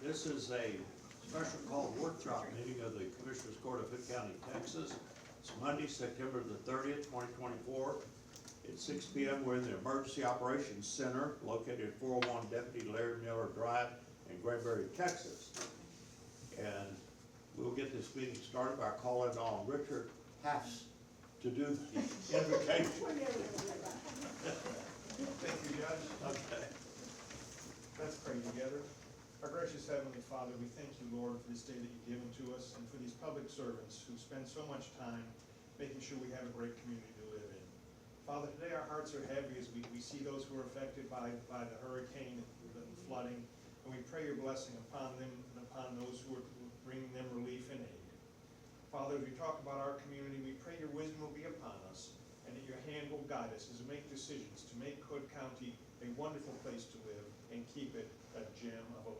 This is a special called workshop meeting of the Commissioners Court of Hood County, Texas. It's Monday, September the 30th, 2024. At 6 p.m. We're in the Emergency Operations Center located at 401 Deputy Larry Miller Drive in Granbury, Texas. And we'll get this meeting started by calling on Richard Haas to do the invocation. Thank you, Judge. Okay. Let's pray together. Our gracious Heavenly Father, we thank you, Lord, for this day that you've given to us and for these public servants who spend so much time making sure we have a great community to live in. Father, today our hearts are heavy as we see those who are affected by the hurricane and flooding, and we pray your blessing upon them and upon those who are bringing them relief and aid. Father, as we talk about our community, we pray your wisdom will be upon us and that your hand will guide us as we make decisions to make Hood County a wonderful place to live and keep it a gem of a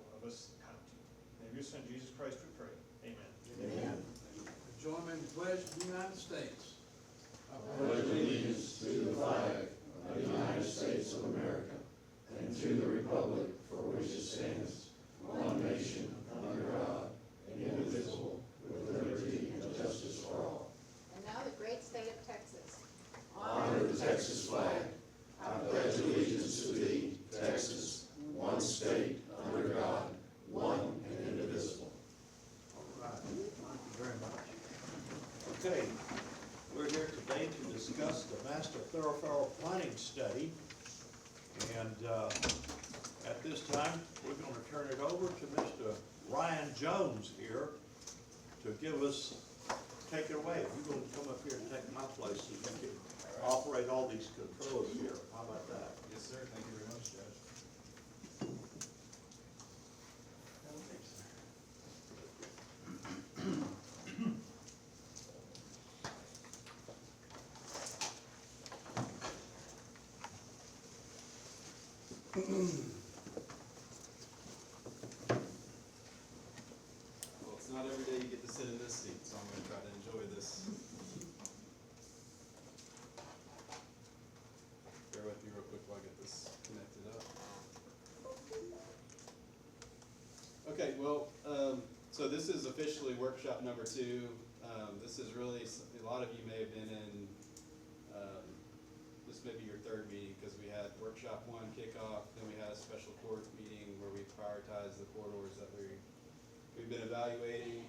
county. In the name of your Son, Jesus Christ, we pray. Amen. Amen. Join me in the pledge of the United States. I pledge allegiance to the flag of the United States of America and to the republic for which it stands, one nation, under God, indivisible, with liberty and justice for all. And now the great state of Texas. Honor the Texas flag. I pledge allegiance to thee, Texas, one state, under God, one and indivisible. All right. Thank you very much. Okay, we're here today to discuss the Master Thoroughfare Planning Study. And at this time, we're going to turn it over to Mr. Ryan Jones here to give us, take it away. You're going to come up here and take my place so you can operate all these controls here. How about that? Yes, sir. Thank you very much, Judge. Well, it's not every day you get to sit in this seat, so I'm going to try to enjoy this. Bear with me real quick while I get this connected up. Okay, well, so this is officially workshop number 2. This is really, a lot of you may have been in, this may be your third meeting, because we had workshop 1 kickoff, then we had a special court meeting where we prioritized the corridors that we've been evaluating.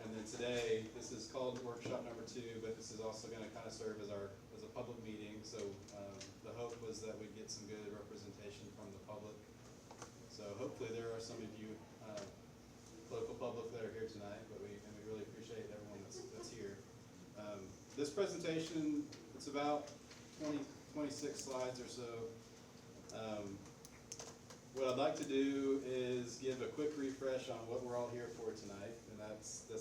And then today, this is called workshop number 2, but this is also going to kind of serve as a public meeting. So the hope was that we'd get some good representation from the public. So hopefully there are some of you local public that are here tonight, and we really appreciate everyone that's here. This presentation, it's about 26 slides or so. What I'd like to do is give a quick refresh on what we're all here for tonight, and that's the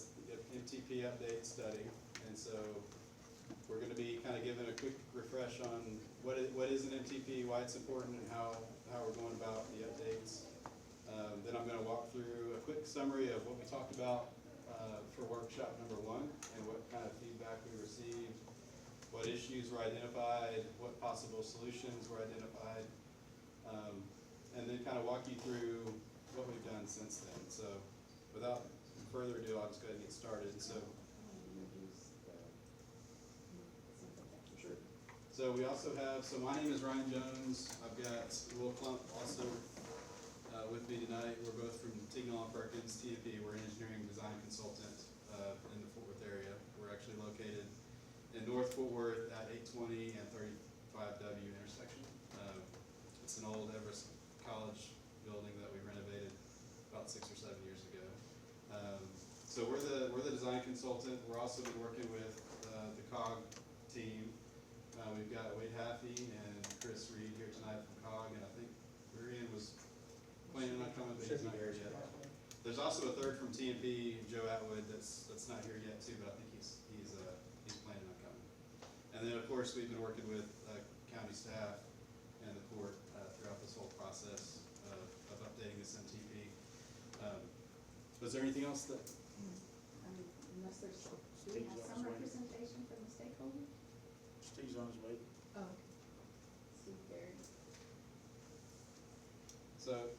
MTP update study. And so we're going to be kind of giving a quick refresh on what is an MTP, why it's important, and how we're going about the updates. Then I'm going to walk through a quick summary of what we talked about for workshop number 1 and what kind of feedback we received, what issues were identified, what possible solutions were identified, and then kind of walk you through what we've done since then. So without further ado, I'll just go ahead and get started. So we also have, so my name is Ryan Jones. I've got Will Klump also with me tonight. We're both from Tignall & Perkins, TMP. We're an engineering design consultant in the Fort Worth area. We're actually located in North Fort Worth at 820 and 35W intersection. It's an old Everest College building that we renovated about 6 or 7 years ago. So we're the design consultant. We're also been working with the COG team. We've got Wade Haffey and Chris Reed here tonight from COG, and I think Marianne was planning on coming, but he's not here yet. There's also a third from TMP, Joe Atwood, that's not here yet too, but I think he's planning on coming. And then of course we've been working with county staff and the court throughout this whole process of updating this MTP. Was there anything else that? Unless there's, do we have some representation from the stakeholders? Steve's on his way. Oh, okay. Steve Barry. So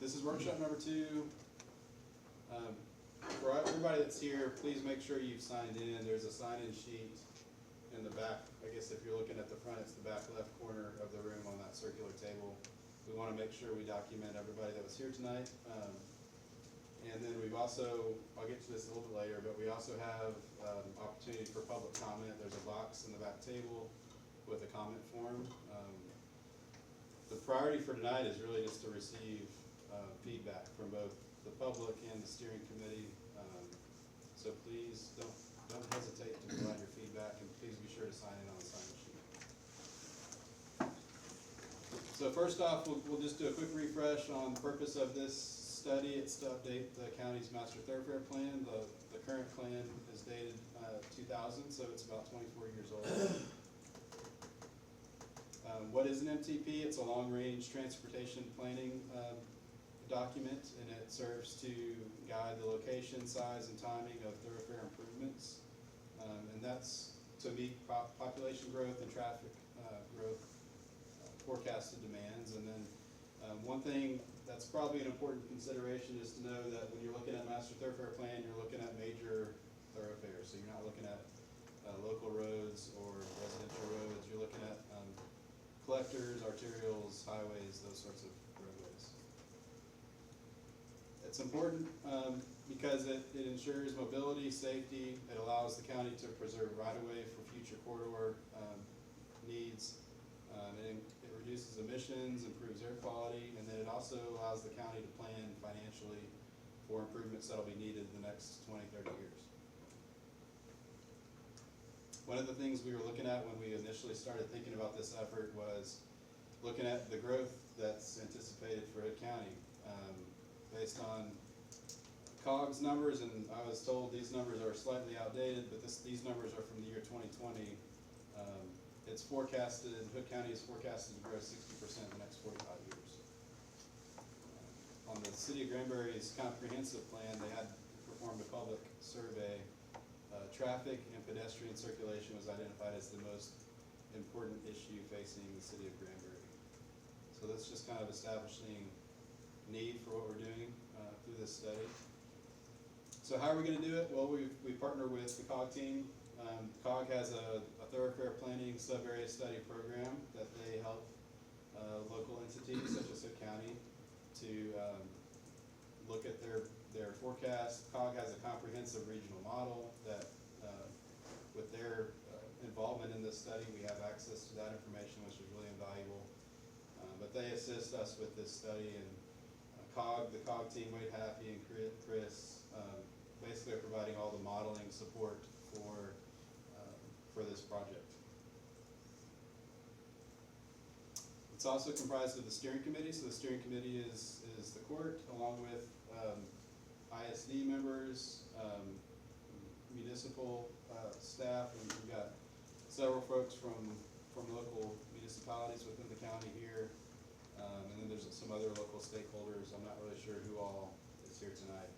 This is workshop number 2. For everybody that's here, please make sure you've signed in. There's a sign-in sheet in the back. I guess if you're looking at the front, it's the back left corner of the room on that circular table. We want to make sure we document everybody that was here tonight. And then we've also, I'll get to this a little bit later, but we also have opportunity for public comment. There's a box in the back table with a comment form. The priority for tonight is really just to receive feedback from both the public and the steering committee. So please don't hesitate to provide your feedback, and please be sure to sign in on the sign-in sheet. So first off, we'll just do a quick refresh on the purpose of this study. It's to update the county's master thoroughfare plan. The current plan is dated 2000, so it's about 24 years old. What is an MTP? It's a long-range transportation planning document, and it serves to guide the location, size, and timing of thoroughfare improvements. And that's to meet population growth and traffic growth forecasted demands. And then one thing that's probably an important consideration is to know that when you're looking at master thoroughfare plan, you're looking at major thoroughfares. So you're not looking at local roads or residential roads. You're looking at collectors, arterials, highways, those sorts of roadways. It's important because it ensures mobility, safety. It allows the county to preserve right-of-way for future corridor needs. It reduces emissions, improves air quality, and then it also allows the county to plan financially for improvements that will be needed in the next 20, 30 years. One of the things we were looking at when we initially started thinking about this effort was looking at the growth that's anticipated for Hood County. Based on COGS numbers, and I was told these numbers are slightly outdated, but these numbers are from the year 2020. It's forecasted, Hood County is forecasted to grow 60% in the next 45 years. On the City of Granbury's comprehensive plan, they had performed a public survey. Traffic and pedestrian circulation was identified as the most important issue facing the City of Granbury. So that's just kind of establishing need for what we're doing through this study. So how are we going to do it? Well, we partner with the COG team. COG has a thoroughfare planning sub-area study program that they help local entities such as Hood County to look at their forecast. COG has a comprehensive regional model that with their involvement in this study, we have access to that information, which is really invaluable. But they assist us with this study, and the COG team, Wade Happy and Chris, basically are providing all the modeling support for this project. It's also comprised of the steering committee. So the steering committee is the court, along with ISD members, municipal staff, and we've got several folks from local municipalities within the county here, and then there's some other local stakeholders. I'm not really sure who all is here tonight,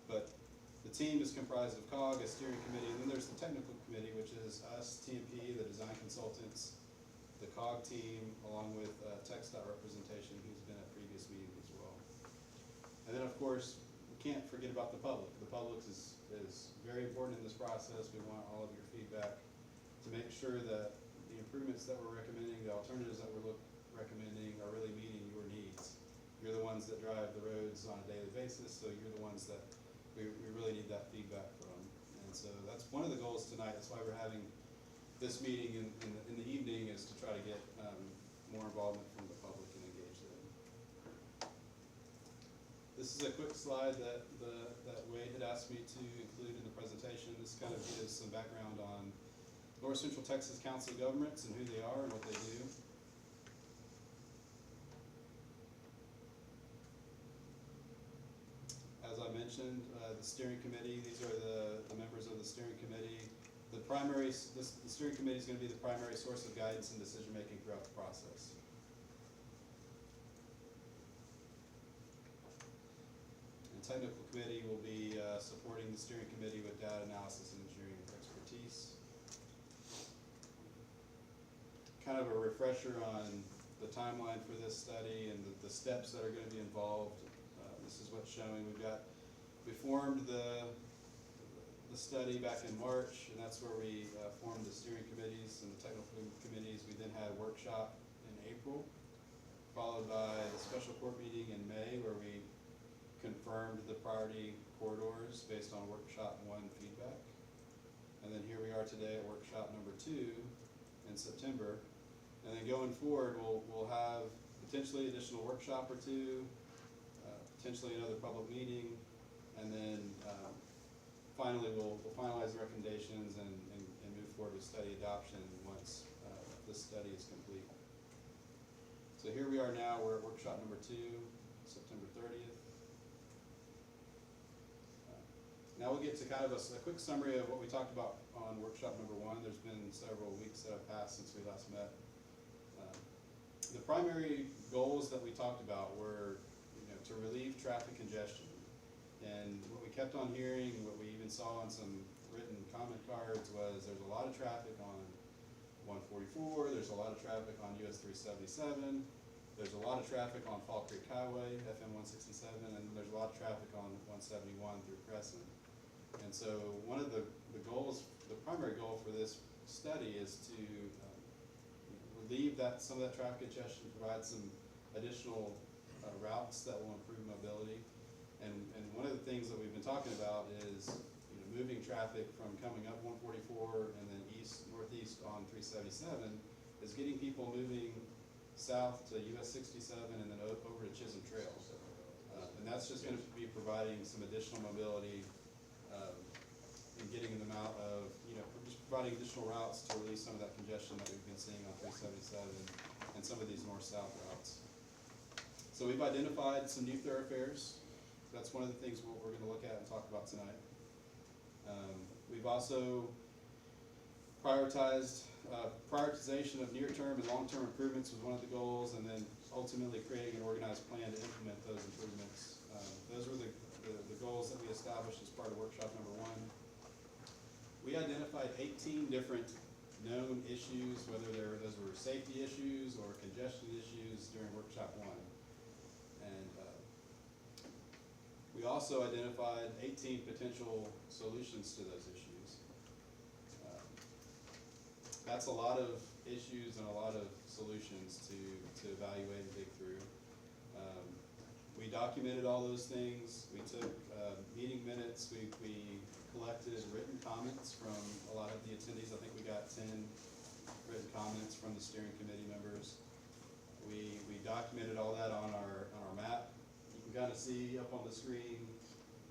but the team is comprised of COG, a steering committee, and then there's the technical committee, which is us, TMP, the design consultants, the COG team, along with TxDOT representation, who's been at previous meetings as well. And then, of course, we can't forget about the public. The public is very important in this process. We want all of your feedback to make sure that the improvements that we're recommending, the alternatives that we're recommending, are really meeting your needs. You're the ones that drive the roads on a daily basis, so you're the ones that we really need that feedback from. And so that's one of the goals tonight. That's why we're having this meeting in the evening, is to try to get more involvement from the public and engage them. This is a quick slide that Wade had asked me to include in the presentation. This kind of gives some background on North Central Texas Council of Governments and who they are and what they do. As I mentioned, the steering committee, these are the members of the steering committee. The steering committee is going to be the primary source of guidance and decision-making throughout the process. The technical committee will be supporting the steering committee with data analysis and engineering expertise. Kind of a refresher on the timeline for this study and the steps that are gonna be involved. This is what's showing. We formed the study back in March, and that's where we formed the steering committees and the technical committees. We then had a workshop in April, followed by a special court meeting in May where we confirmed the priority corridors based on workshop 1 feedback. And then here we are today at workshop number 2 in September. And then going forward, we'll have potentially additional workshop or 2, potentially another public meeting, and then finally we'll finalize the recommendations and move forward with study adoption once the study is complete. So here we are now, we're at workshop number 2, September 30th. Now we'll get to kind of a quick summary of what we talked about on workshop number 1. There's been several weeks that have passed since we last met. The primary goals that we talked about were, to relieve traffic congestion. And what we kept on hearing, and what we even saw on some written comment cards, was there's a lot of traffic on 144, there's a lot of traffic on US 377, there's a lot of traffic on Fall Creek Highway, FM 167, and there's a lot of traffic on 171 through Crescent. And so one of the goals, the primary goal for this study is to relieve some of that traffic congestion, provide some additional routes that will improve mobility. And one of the things that we've been talking about is moving traffic from coming up 144 and then northeast on 377 is getting people moving south to US 67 and then over to Chisholm Trail. And that's just going to be providing some additional mobility and getting them out of, just providing additional routes to release some of that congestion that we've been seeing on 377 and some of these north-south routes. So we've identified some new thoroughfares. That's one of the things we're going to look at and talk about tonight. We've also prioritization of near-term and long-term improvements was one of the goals, and then ultimately creating an organized plan to implement those improvements. Those were the goals that we established as part of workshop number 1. We identified 18 different known issues, whether those were safety issues or congestion issues during workshop 1. And we also identified 18 potential solutions to those issues. That's a lot of issues and a lot of solutions to evaluate and dig through. We documented all those things. We took meeting minutes. We collected written comments from a lot of the attendees. I think we got 10 written comments from the steering committee members. We documented all that on our map. You can kind of see up on the screen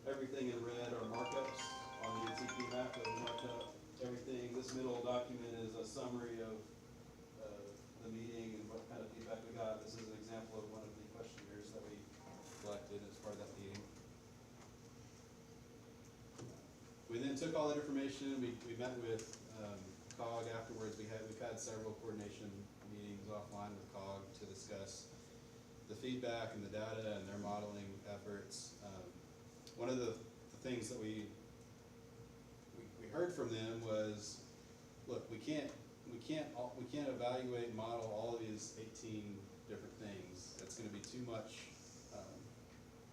everything in red are markups on the UTP map that we marked up. Everything. This middle document is a summary of the meeting and what kind of feedback we got. This is an example of one of the questionnaires that we collected as part of that meeting. We then took all that information. We met with COG afterwards. We've had several coordination meetings offline with COG to discuss the feedback and the data and their modeling efforts. One of the things that we heard from them was, look, we can't evaluate and model all of these 18 different things. It's going to be too much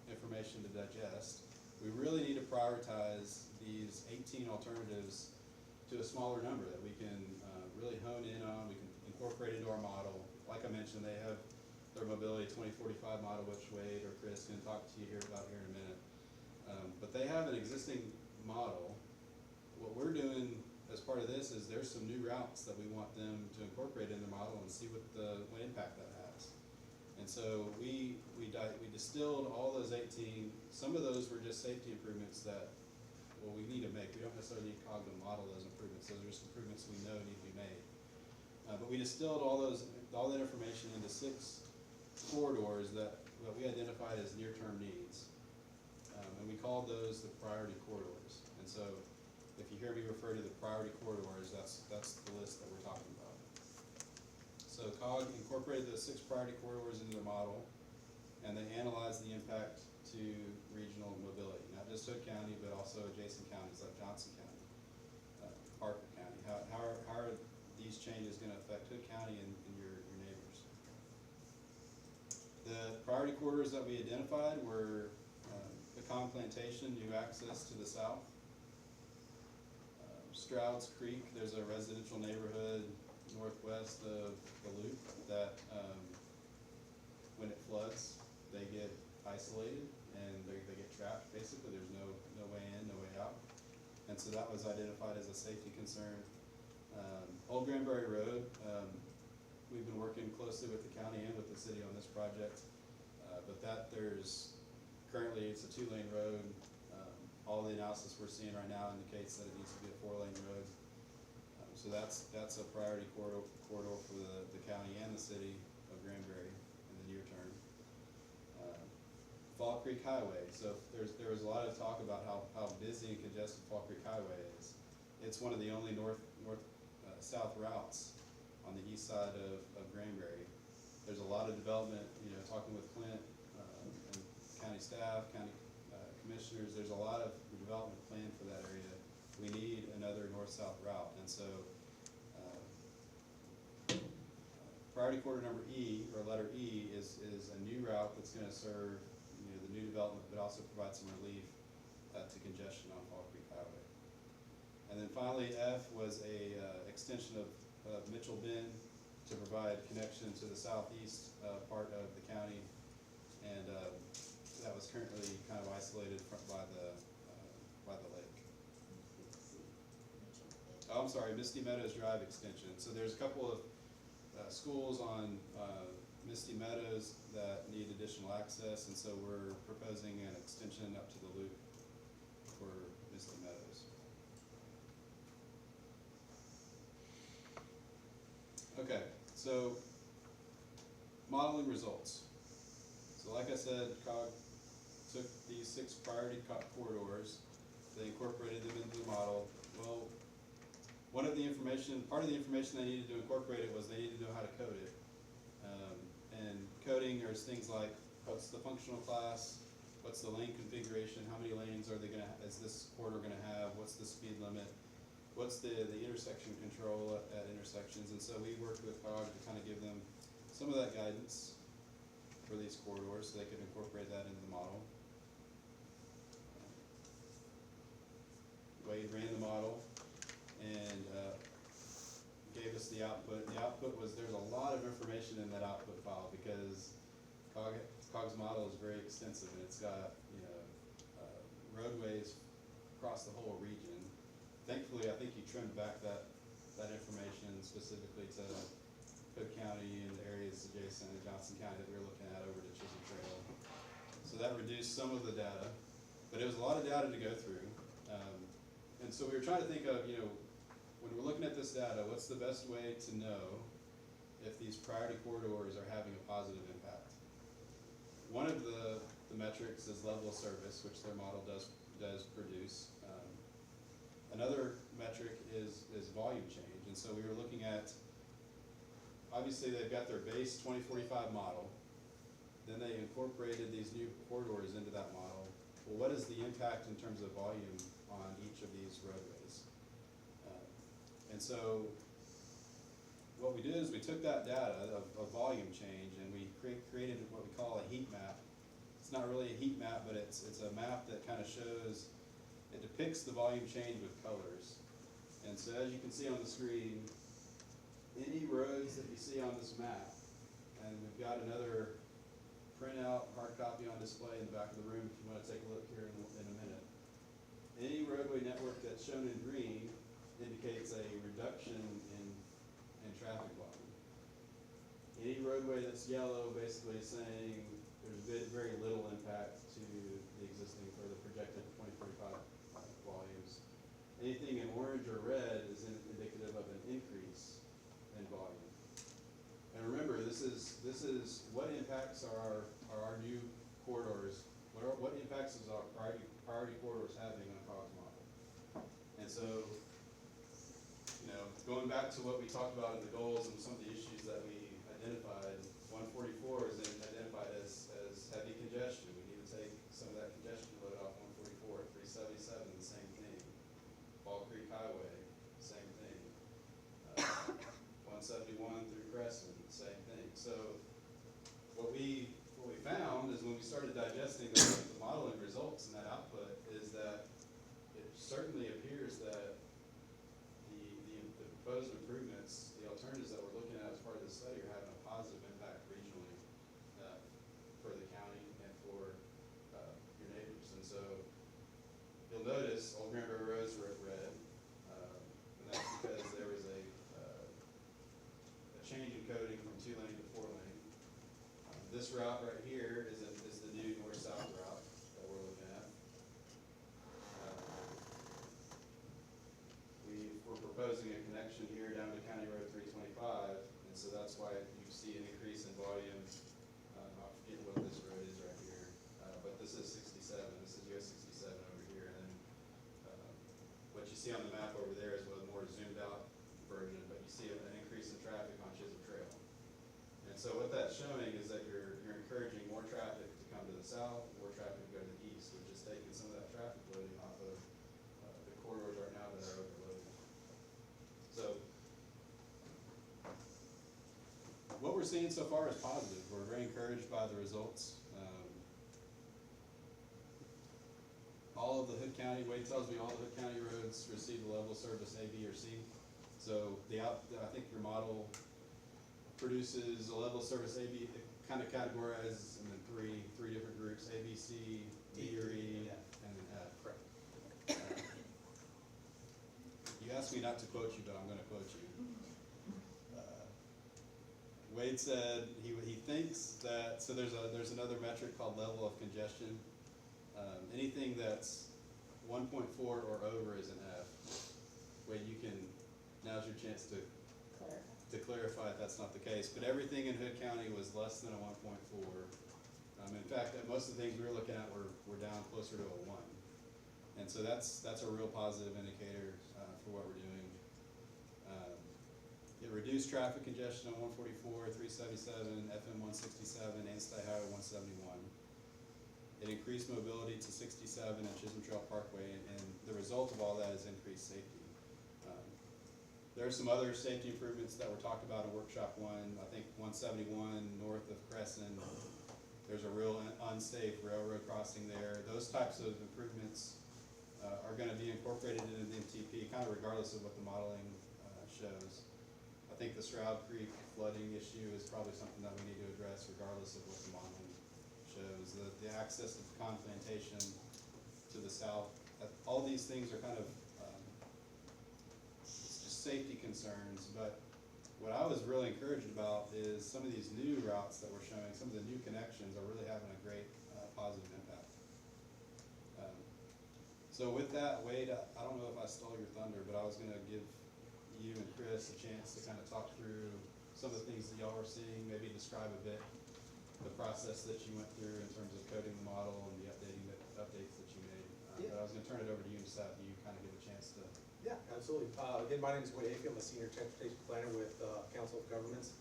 information to digest. We really need to prioritize these 18 alternatives to a smaller number that we can really hone in on, we can incorporate into our model. Like I mentioned, they have their mobility 2045 model, which Wade or Chris can talk to you about here in a minute. But they have an existing model. What we're doing as part of this is there's some new routes that we want them to incorporate in the model and see what impact that has. And so we distilled all those 18. Some of those were just safety improvements that we need to make. We don't necessarily need COG to model those improvements. Those are just improvements we know need to be made. But we distilled all that information into 6 corridors that we identified as near-term needs. And we called those the priority corridors. And so if you hear me refer to the priority corridors, that's the list that we're talking about. So COG incorporated those 6 priority corridors into their model, and they analyzed the impact to regional mobility, not just Hood County, but also adjacent counties like Johnson County, Harper County. How are these changes going to affect Hood County and your neighbors? corridors that we identified were Pecan Plantation, new access to the south. Stroud's Creek, there's a residential neighborhood northwest of the loop that, when it floods, they get isolated and they get trapped, basically. There's no way in, no way out. And so that was identified as a safety concern. Old Granbury Road, we've been working closely with the county and with the city on this project, but currently it's a 2-lane road. All the analysis we're seeing right now indicates that it needs to be a 4-lane road. So that's a priority corridor for the county and the city of Granbury in the near term. Fall Creek Highway, so there was a lot of talk about how busy and congested Fall Creek Highway is. It's one of the only north-south routes on the east side of Granbury. There's a lot of development, talking with Clint and county staff, county commissioners, there's a lot of development planned for that area. We need another north-south route, and so priority corridor number E, or letter E, is a new route that's going to serve the new development, but also provide some relief to congestion on Fall Creek Highway. And then finally, F was a extension of Mitchell Bend to provide connection to the southeast part of the county, and that was currently kind of isolated by the lake. Oh, I'm sorry, Misty Meadows Drive extension. So there's a couple of schools on Misty Meadows that need additional access, and so we're proposing an extension up to the loop for Misty Meadows. Okay, so modeling results. So like I said, COG took these 6 priority corridors, they incorporated them into the model. Well, part of the information they needed to incorporate it was they needed to know how to code it. And coding, there's things like, what's the functional class, what's the lane configuration, how many lanes is this corridor gonna have, what's the speed limit, what's the intersection control at intersections. And so we worked with COG to kind of give them some of that guidance for these corridors so they could incorporate that into the model. Wade ran the model and gave us the output. The output was, there's a lot of information in that output file because COG's model is very extensive, and it's got roadways across the whole region. Thankfully, I think you trimmed back that information specifically to Cook County and the areas adjacent to Johnson County that we were looking at over to Chisholm Trail. So that reduced some of the data, but it was a lot of data to go through. And so we were trying to think of, when we're looking at this data, what's the best way to know if these priority corridors are having a positive impact? One of the metrics is level of service, which their model does produce. Another metric is volume change, and so we were looking at, obviously they've got their base 2045 model, then they incorporated these new corridors into that model. Well, what is the impact in terms of volume on each of these roadways? And so what we did is we took that data of volume change and we created what we call a heat map. It's not really a heat map, but it's a map that kind of shows, it depicts the volume change with colors. And so as you can see on the screen, any roads that you see on this map, and we've got another printout, hard copy on display in the back of the room if you want to take a look here in a minute. Any roadway network that's shown in green indicates a reduction in traffic volume. Any roadway that's yellow basically is saying there's very little impact to the existing or the projected 2045 volumes. Anything in orange or red is indicative of an increase in volume. And remember, this is what impacts are our new corridors. What impacts is our priority corridors having on COG's model? And so, going back to what we talked about in the goals and some of the issues that we identified, 144 is identified as heavy congestion. We need to take some of that congestion load off 144. 377, the same thing. Fall Creek Highway, same thing. 171 through Crescent, same thing. So what we found this route right here is the new north-south route that we're looking at. We're proposing a connection here down to County Road 325, and so that's why you see an increase in volume. I forget what this road is right here, but this is 67. This is US 67 over here, and then what you see on the map over there is a more zoomed out version, but you see an increase in traffic on Chisholm Trail. And so what that's showing is that you're encouraging more traffic to come to the south, more traffic to go to the east, which is taking some of that traffic loading off of the corridors right now that are overloaded. So what we're seeing so far is positive. We're very encouraged by the results. All of the Hood County, Wade tells me all the Hood County roads receive a level of service A, B, or C. So I think your model produces a level of service A, B, kind of categorized in three different groups: A, B, C, D, or E, and then F. Correct. You asked me not to quote you, but I'm going to quote you. Wade said he thinks that, so there's another metric called level of congestion. Anything that's 1.4 or over is an F. Wade, now's your chance to clarify if that's not the case. But everything in Hood County was less than a 1.4. In fact, most of the things we were looking at were down closer to a 1. And so that's a real positive indicator for what we're doing. It reduced traffic congestion on 144, 377, FM 167, and State Highway 171. It increased mobility to 67 at Chisholm Trail Parkway, and the result of all that is increased safety. There are some other safety improvements that were talked about in Workshop 1. I think 171 north of Crescent, there's a real unsafe railroad crossing there. Those types of improvements are going to be incorporated into the MTP, kind of regardless of what the modeling shows. I think the Stroud Creek flooding issue is probably something that we need to address regardless of what the modeling shows. The access to the Pecan Plantation to the south, all these things are kind of it's just safety concerns. But what I was really encouraged about is some of these new routes that we're showing, some of the new connections are really having a great positive impact. So with that, Wade, I don't know if I stole your thunder, but I was going to give you and Chris a chance to kind of talk through some of the things that y'all are seeing, maybe describe a bit the process that you went through in terms of coding the model and the updates that you made. But I was going to turn it over to you and just have you kind of give a chance to. Yeah, absolutely. Again, my name is Wade Akey. I'm a senior transportation planner with Council of Governments.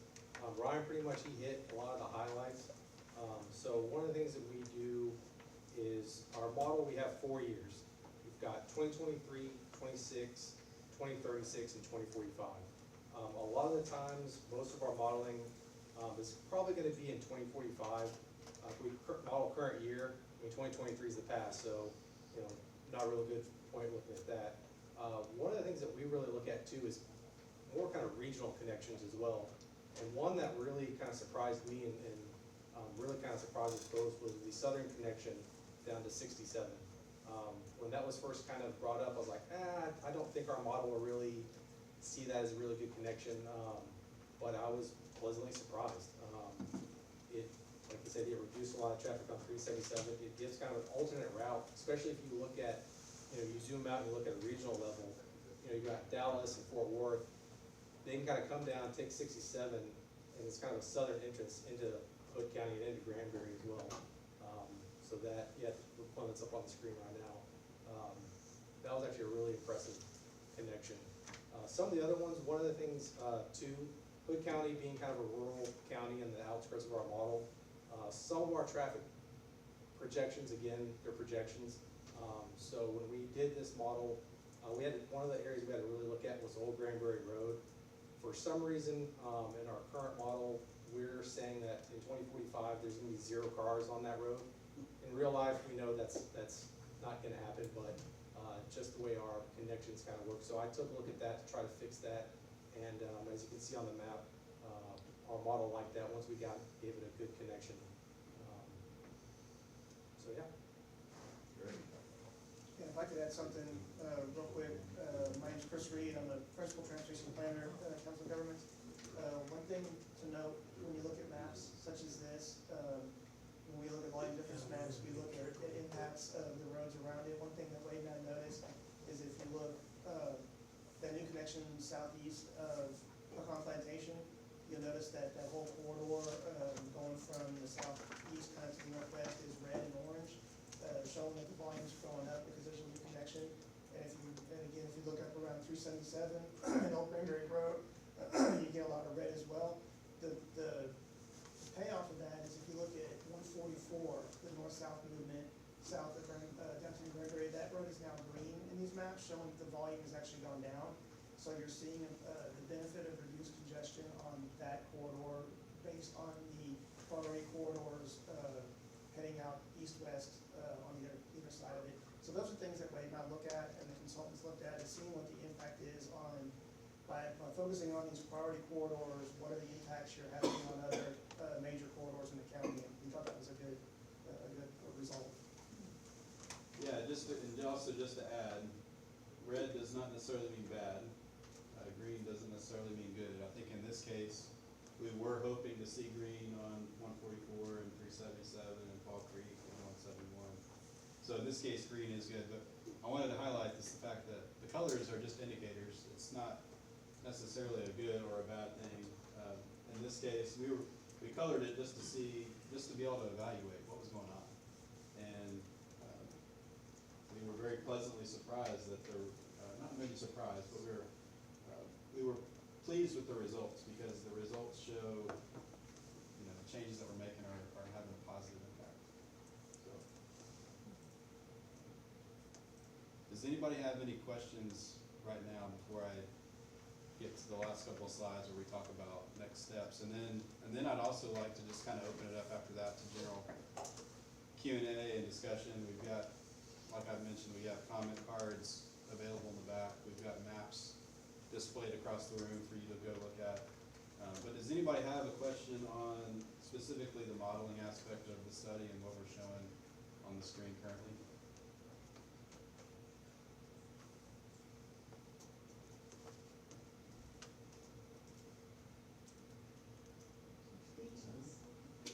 Ryan pretty much hit a lot of the highlights. So one of the things that we do is our model, we have 4 years. We've got 2023, 26, 2036, and 2045. A lot of the times, most of our modeling is probably going to be in 2045. We model current year. I mean, 2023 is the past, so not a real good point looking at that. One of the things that we really look at too is more kind of regional connections as well. And one that really kind of surprised me and really kind of surprised us both was the southern connection down to 67. When that was first kind of brought up, I was like, I don't think our model will really see that as a really good connection. But I was pleasantly surprised. Like I said, it reduced a lot of traffic on 377. It gives kind of an alternate route, especially if you look at, you zoom out and you look at a regional level. You got Dallas and Fort Worth. They can kind of come down, take 67, and it's kind of a southern entrance into Hood County and into Granbury as well. So that, the one that's up on the screen right now. That was actually a really impressive connection. Some of the other ones, one of the things too, Hood County being kind of a rural county in the outskirts of our model, some of our traffic projections, again, they're projections. So when we did this model, one of the areas we had to really look at was Old Granbury Road. For some reason, in our current model, we're saying that in 2045, there's gonna be 0 cars on that road. In real life, we know that's not gonna happen, but just the way our connections kind of work. So I took a look at that to try to fix that. And as you can see on the map, our model like that once we gave it a good connection. So yeah. Great. Yeah, if I could add something real quick. My name's Chris Reed. I'm the principal transportation planner at Council of Governments. One thing to note when you look at maps such as this, 177 and Old Granbury Road, you get a lot of red as well. The payoff of that is if you look at 144, the north-south movement, south of downtown Granbury, that road is now green in these maps, showing that the volume has actually gone down. So you're seeing the benefit of reduced congestion on that corridor based on the priority corridors heading out east-west on either side of it. So those are things that Wade and I look at and the consultants looked at, is seeing what the impact is on, by focusing on these priority corridors, what are the impacts you're having on other major corridors in the county, and we thought that was a good result. Yeah, and also just to add, red does not necessarily mean bad. Green doesn't necessarily mean good. I think in this case, we were hoping to see green on 144 and 377 and Fall Creek and 171. So in this case, green is good, but I wanted to highlight this, the fact that the colors are just indicators. It's not necessarily a good or a bad thing. In this case, we colored it just to be able to evaluate what was going on. And we were very pleasantly surprised that not maybe surprised, but we were pleased with the results, because the results show, the changes that we're making are having a positive impact. So, does anybody have any questions right now before I get to the last couple of slides where we talk about next steps? And then I'd also like to just kind of open it up after that to general Q&A and discussion. We've got, like I've mentioned, we have comment cards available in the back. We've got maps displayed across the room for you to go look at. But does anybody have a question on specifically the modeling aspect of the study and what we're showing on the screen currently?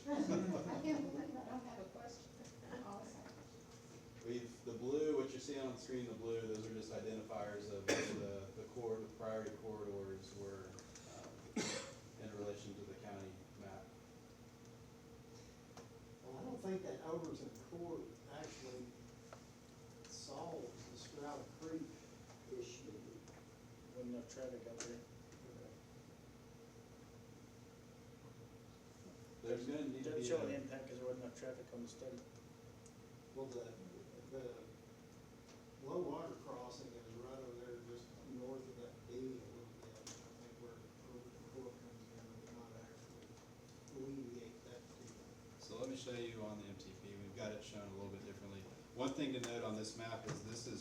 I don't have a question. The blue, what you're seeing on the screen, the blue, those are just identifiers of where the priority corridors were in relation to the county map. Well, I don't think that Overton Court actually solves the Stroud Creek issue. Wasn't enough traffic up there. There's going to need to Doesn't be show an impact because there wasn't enough traffic on the study. Well, the low water crossing is right over there just north of that D a little bit. I think where Overton Court comes in, but not actually alleviate that particular. So let me show you on the MTP. We've got it shown a little bit differently. One thing to note on this map is this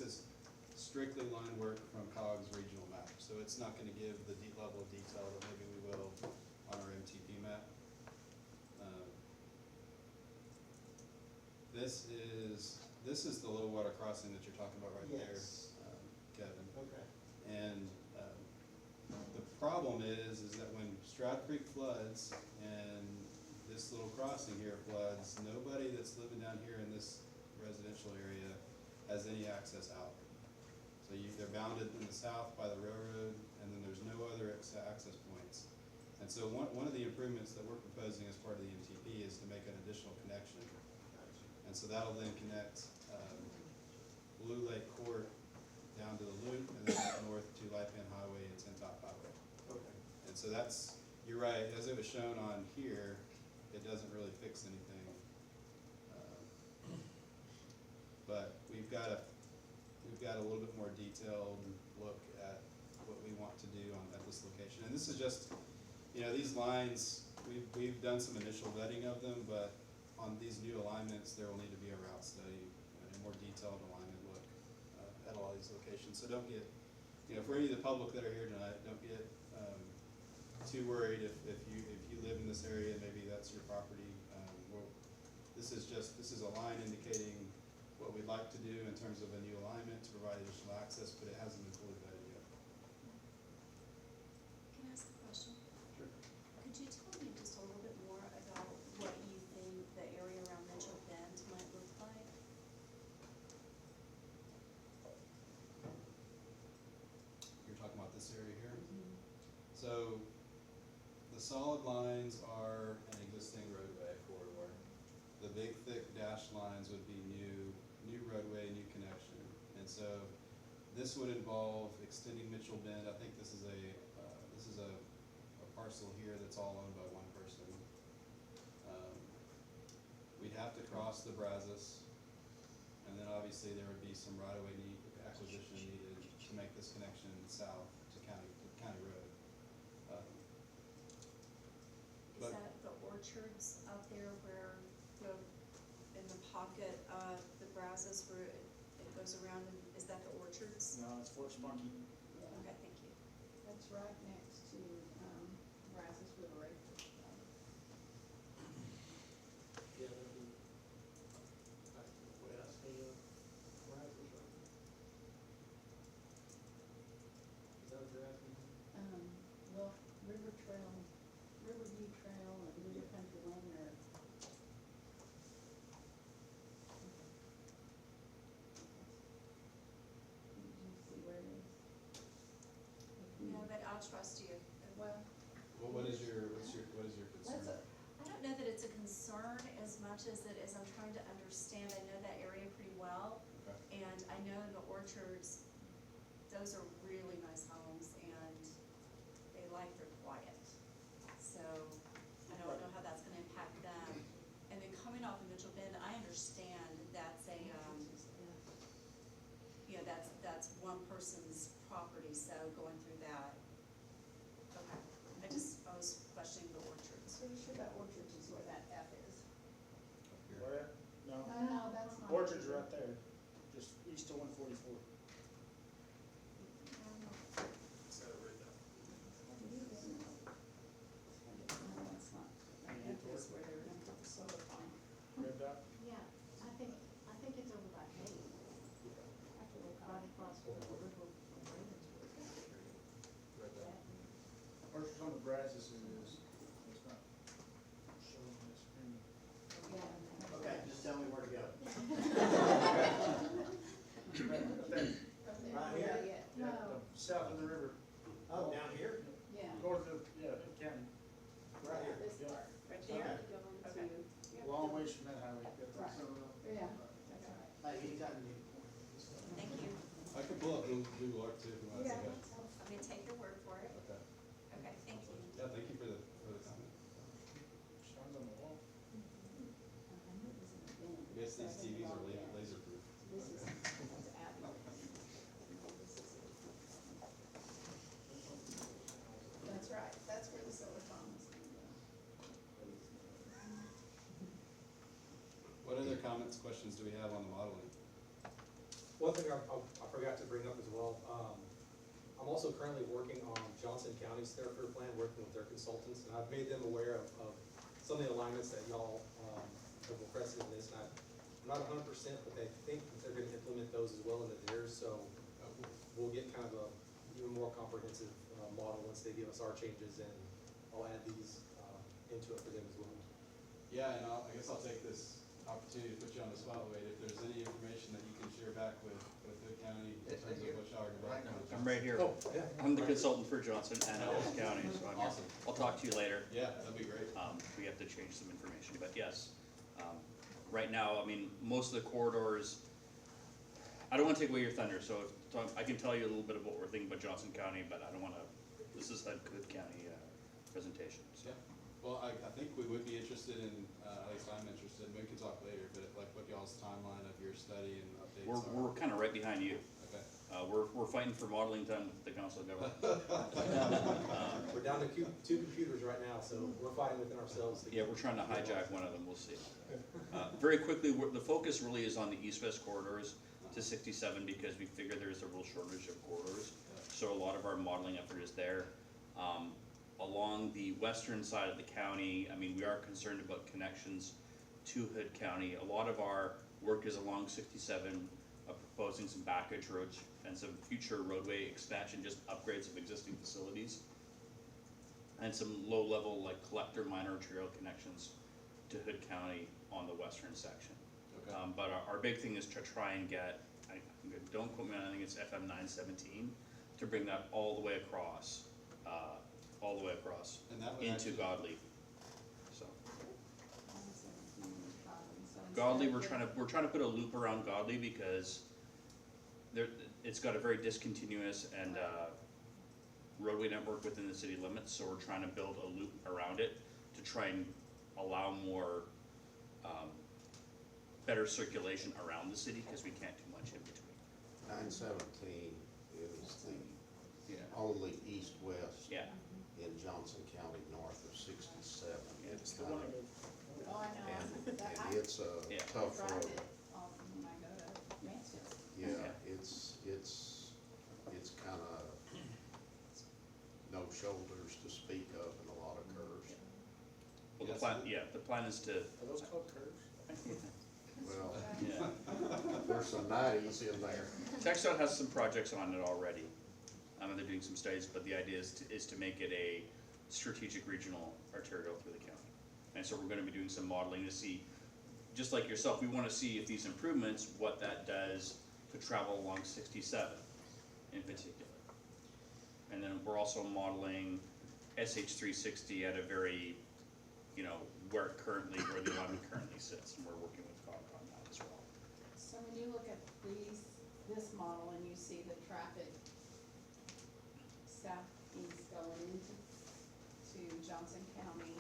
is strictly line work from COG's regional map. So it's not going to give the deep level of detail that maybe we will on our MTP map. This is the low water crossing that you're talking about right Yes. there, Kevin. Okay. And the problem is that when Stroud Creek floods and this little crossing here floods, nobody that's living down here in this residential area has any access out. So they're bounded in the south by the railroad, and then there's no other access points. And so one of the improvements that we're proposing as part of the MTP is to make an additional connection. And so that'll then connect Blue Lake Court down to the loop, and then up north to Lipan Highway and Tin Top Highway. Okay. And so you're right, as it was shown on here, it doesn't really fix anything. But we've got a little bit more detailed look at what we want to do at this location. And this is just, these lines, we've done some initial vetting of them, but on these new alignments, there will need to be a route study and a more detailed alignment look at all these locations. So don't get, for any of the public that are here tonight, don't get too worried if you live in this area and maybe that's your property. This is a line indicating what we'd like to do in terms of a new alignment to provide additional access, but it hasn't been fully vetted yet. Can I ask a question? Sure. Could you tell me just a little bit more about what you think the area around Mitchell Bend might look like? You're talking about this area here? Mm-hmm. So the solid lines are an existing roadway corridor. The big thick dashed lines would be new roadway, new connection. And so This would involve extending Mitchell Bend. I think this is a parcel here that's all owned by one person. We'd have to cross the Brazos, and then obviously there would be some right-of-way acquisition needed to make this connection south to County Road. Is But- that the orchards out there where the, in the pocket of the Brazos where it goes around, and is that the orchards? No, it's Fort Spunky. Yeah, Okay, thank you. that's right next to, Brazos River. Yeah, that'd be back to the west, Brazos Road. Is that what you're asking? Well, River Trail, Riverview Trail and River Country Lane are. Did you see where it is? No, but I'll trust you. Well, Well, what is your that's concern? I don't know that it's a concern as much as it is I'm trying to understand. I know that area pretty well. Okay. And I know the orchards, those are really nice homes and they like their quiet. So I don't know how that's gonna impact them. And then coming off of Mitchell Bend, I understand that's a, you know, that's one person's property, so going through that. Okay, I was questioning the orchards. pretty sure that Orchards is where that F is. Up here. Where? No. No, that's not. Orchard's right there, just east of 144. No, that's not. That F is where they're gonna put the solar farm. Red dot? Yeah, I think it's over by Hay. I have to look right across the river from Ravenswood. Orchard's on the Brazos it is. It's not showing on the screen. Yeah. Okay, just tell me where to go. Right here? Yeah, Yeah, no, south of the river, Oh, down here? yeah. north of, yeah, county, Right here. This Yeah. part, right Okay. there, going Okay. to. yeah. long ways from that highway. Right, yeah, that's right. Hey, anytime you need. Thank you. I can pull up Google Earth too if you want to Yeah, see that. that's helpful. I'm gonna take your word for it. Okay. Okay, thank you. Yeah, thank you for the comment. Signs on the wall. I knew it was in the bin. I guess these So I TVs are logged in. laser proof. This is, that's Abby. That's right, that's where the solar farm is gonna go. What other comments, questions do we have on the modeling? One thing I forgot to bring up as well, I'm also currently working on Johnson County's Thoroughfare plan, working with their consultants, and I've made them aware of some of the alignments that y'all have requested in this, and I'm not 100%, but they think that they're gonna implement those as well into theirs, so we'll get kind of a even more comprehensive model once they give us our changes, and I'll add these into it for them as well. Yeah, and I guess I'll take this opportunity to put you on the spot, Wade. If there's any information that you can share back with Hood County in terms of what y'all are developing. I'm right here. Oh, yeah. I'm the consultant for Johnson and Ellis County, so I'm here. Awesome. I'll talk to you later. Yeah, that'd be great. We have to change some information, but yes. Right now, I mean, most of the corridors, I don't wanna take away your thunder, so I can tell you a little bit of what we're thinking about Johnson County, but I don't wanna, this is a Hood County, presentation, so. Yeah, well, I think we would be interested in, at least I'm interested, we can talk later, but like what y'all's timeline of your study and updates are. We're kinda right behind you. Okay. We're fighting for modeling time with the Council of Government. We're down to two computers right now, so we're fighting within ourselves. Yeah, we're trying to hijack one of them, we'll see. Very quickly, the focus really is on the east-west corridors to 67 because we figure there's a real shortage of corridors. So a lot of our modeling effort is there. Along the western side of the county, I mean, we are concerned about connections to Hood County. A lot of our work is along 67, proposing some backage roads and some future roadway expansion, just upgrades of existing facilities. And some low-level, like collector minor arterial connections to Hood County on the western section. Okay. But our big thing is to try and get, don't quote me on, I think it's FM 917, to bring that all the way across, And that would into actually- Godly. So, 117 is Godly, so Godly, instead of we're trying to put a loop around Godly because it's got a very discontinuous and, roadway network within the city limits, so we're trying to build a loop around it to try and allow more, better circulation around the city, cause we can't do much in between. 917 is the Yeah. only east-west Yeah, in Johnson County north of 67. Yeah. It's The kind one of, that, oh, I know. That- and it's a Yeah. tough drive road. it often when I go to Mansfield. Yeah, Yeah. it's kind of no shoulders to speak of and a lot of curves. well, the Yes. plan, yeah, the plan is to, Are those called curves? Well, yeah. there's some 90s in there. TxDOT has some projects on it already, and they're doing some studies, but the idea is to make it a strategic regional arterial through the county. And so we're gonna be doing some modeling to see, just like yourself, we wanna see if these improvements, what that does to travel along 67 in particular. And then we're also modeling SH 360 at a very, you know, where the alignment currently sits, and we're working with COG on that as well. So when you look at this model and you see the traffic southeast going into Johnson County,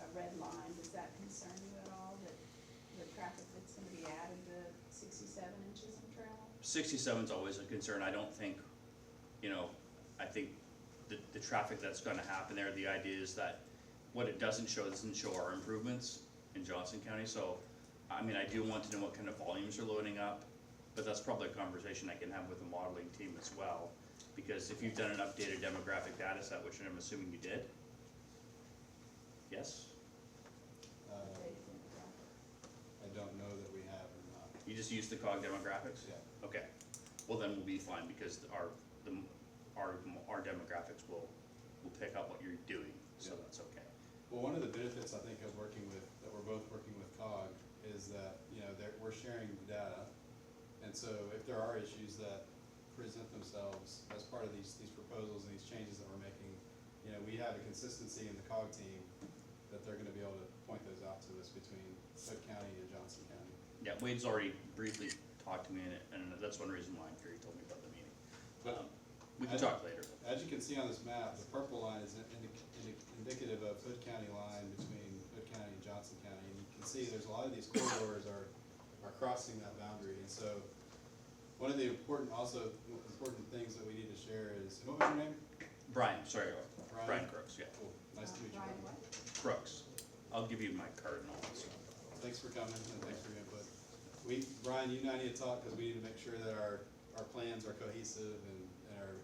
a red line, does that concern you at all, that the traffic that's gonna be added to 67 inches of travel? 67's always a concern. I don't think, you know, I think the traffic that's gonna happen there, the idea is that what it doesn't show our improvements in Johnson County. So, I mean, I do want to know what kind of volumes are loading up, but that's probably a conversation I can have with the modeling team as well. Because if you've done an updated demographic data set, which I'm assuming you did? Yes? I don't know that we have or not. You just used the COG demographics? Yeah. Okay, well then we'll be fine, because our demographics will pick up what you're doing, so Yeah. that's okay. Well, one of the benefits I think of working with, that we're both working with COG, is that, you know, we're sharing the data. And so if there are issues that present themselves as part of these proposals and these changes that we're making, you know, we have a consistency in the COG team that they're gonna be able to point those out to us between Hood County and Johnson County. Yeah, Wade's already briefly talked to me, and that's one reason why I'm here, he told me about the meeting. But We can talk later. As you can see on this map, the purple line is indicative of Hood County line between Hood County and Johnson County. And you can see there's a lot of these corridors are crossing that boundary. And so one of the important things that we need to share is, and what was your name? Brian, sorry, Brian? Brian Crooks, yeah, Cool, nice to meet you. Brian, what? Crooks. I'll give you my card and all that stuff. Thanks for coming and thanks for your input. Brian, you and I need to talk because we need to make sure that our plans are cohesive and are,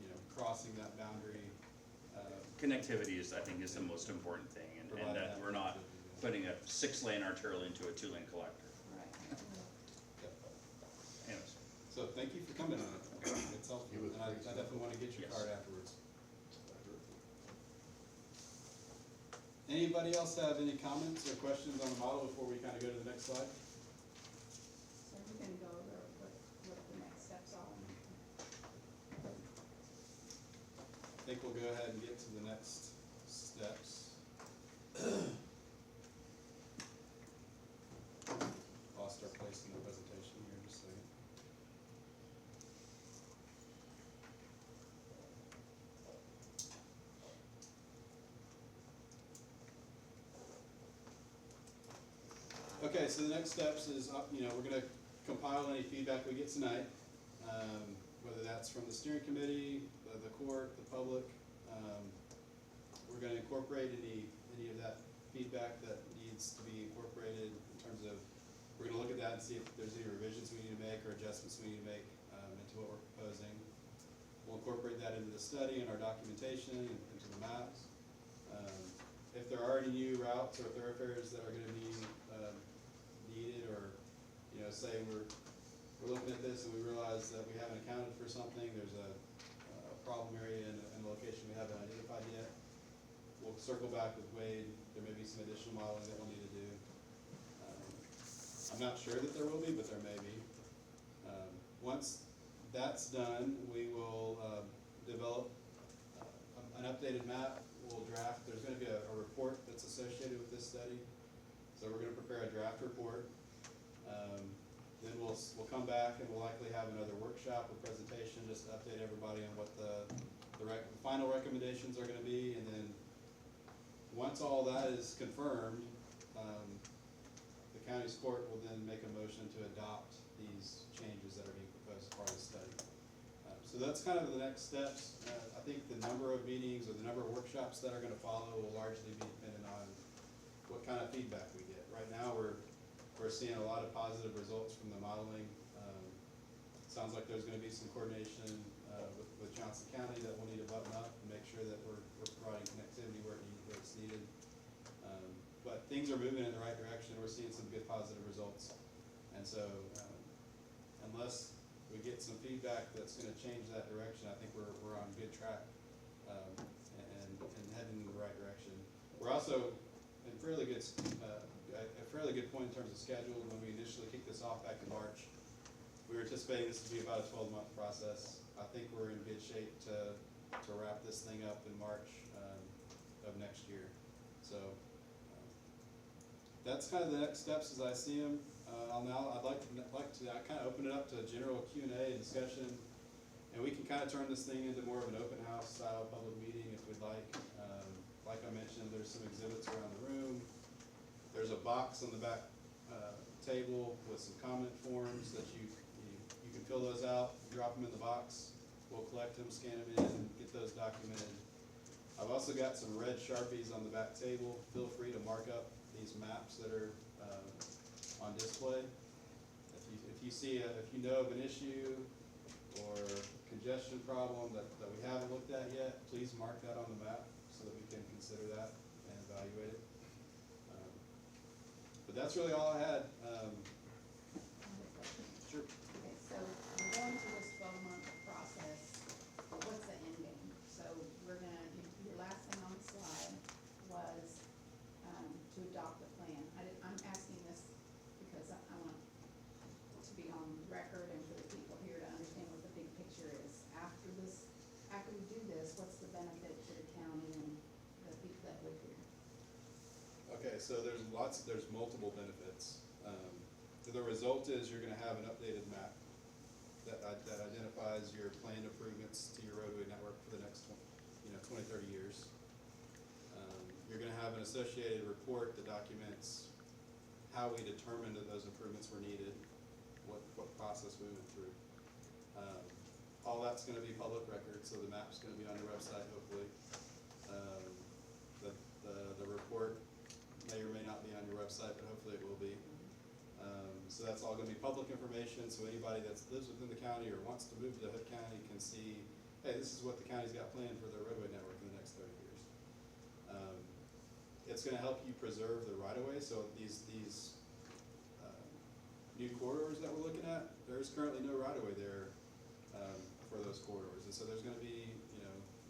you know, crossing that boundary. Connectivity is, I think, is the most important thing, and Provide that that we're not connectivity. putting a 6-lane arterial into a 2-lane collector. Right. Yep. Anyways, So thank you for coming on it. It's helpful. You would And I think so. definitely want to get your Yes. card afterwards. Anybody else have any comments or questions on the model before we kind of go to the next slide? So we're gonna go over what the next steps are. I think we'll go ahead and get to the next steps. Lost our place in the presentation here just a second. Okay, so the next steps is, you know, we're gonna compile any feedback we get tonight, whether that's from the steering committee, the court, the public. We're gonna incorporate any of that feedback that needs to be incorporated in terms of, we're gonna look at that and see if there's any revisions we need to make or adjustments we need to make, into what we're proposing. We'll incorporate that into the study and our documentation and into the maps. If there are any new routes or thoroughfares that are gonna be, needed, or, you know, say we're looking at this and we realize that we haven't accounted for something, there's a problem area in a location we haven't identified yet, we'll circle back with Wade. There may be some additional modeling that we'll need to do. I'm not sure that there will be, but there may be. Once that's done, we will develop an updated map. We'll draft, there's gonna be a report that's associated with this study. So we're gonna prepare a draft report. Then we'll come back and we'll likely have another workshop or presentation, just to update everybody on what the final recommendations are gonna be, and then, once all that is confirmed, the county's court will then make a motion to adopt these changes that are being proposed as part of the study. So that's kind of the next steps. I think the number of meetings or the number of workshops that are gonna follow will largely be dependent on what kind of feedback we get. Right now, we're seeing a lot of positive results from the modeling. Sounds like there's gonna be some coordination with Johnson County that we'll need to button up and make sure that we're providing connectivity where it's needed. But things are moving in the right direction. We're seeing some good positive results. And so, unless we get some feedback that's gonna change that direction, I think we're on good track, and heading in the right direction. We're also in a fairly good point in terms of schedule. When we initially kicked this off back in March, we were anticipating this to be about a 12-month process. I think we're in good shape to wrap this thing up in March of next year. So that's kind of the next steps as I see them. I'd like to kind of open it up to a general Q&A and discussion, and we can kind of turn this thing into more of an open house style public meeting if we'd like. Like I mentioned, there's some exhibits around the room. There's a box on the back table with some comment forms that you can fill those out, drop them in the box. We'll collect them, scan them in, and get those documented. I've also got some red Sharpies on the back table. Feel free to mark up these maps that are on display. If you know of an issue or congestion problem that we haven't looked at yet, please mark that on the map so that we can consider that and evaluate it. But that's really all I had. Sure. Okay, so we're going through this 12-month process, what's the end game? So we're gonna, your last thing on the slide was, to adopt the plan. I'm asking this because I want to be on record and for the people here to understand what the big picture is. After we do this, what's the benefit to the county and the people that live here? Okay, so there's multiple benefits. The result is you're gonna have an updated map that identifies your planned improvements to your roadway network for the next 20, 30 years. You're gonna have an associated report that documents how we determined that those improvements were needed, what process we went through. All that's gonna be public record, so the map's gonna be on your website, hopefully. The report may or may not be on your website, but hopefully it will be. So that's all gonna be public information, so anybody that lives within the county or wants to move to Hood County can see, hey, this is what the county's got planned for their roadway network in the next 30 years. It's gonna help you preserve the right-of-way, so these new corridors that we're looking at, there's currently no right-of-way there for those corridors, and so there's gonna be,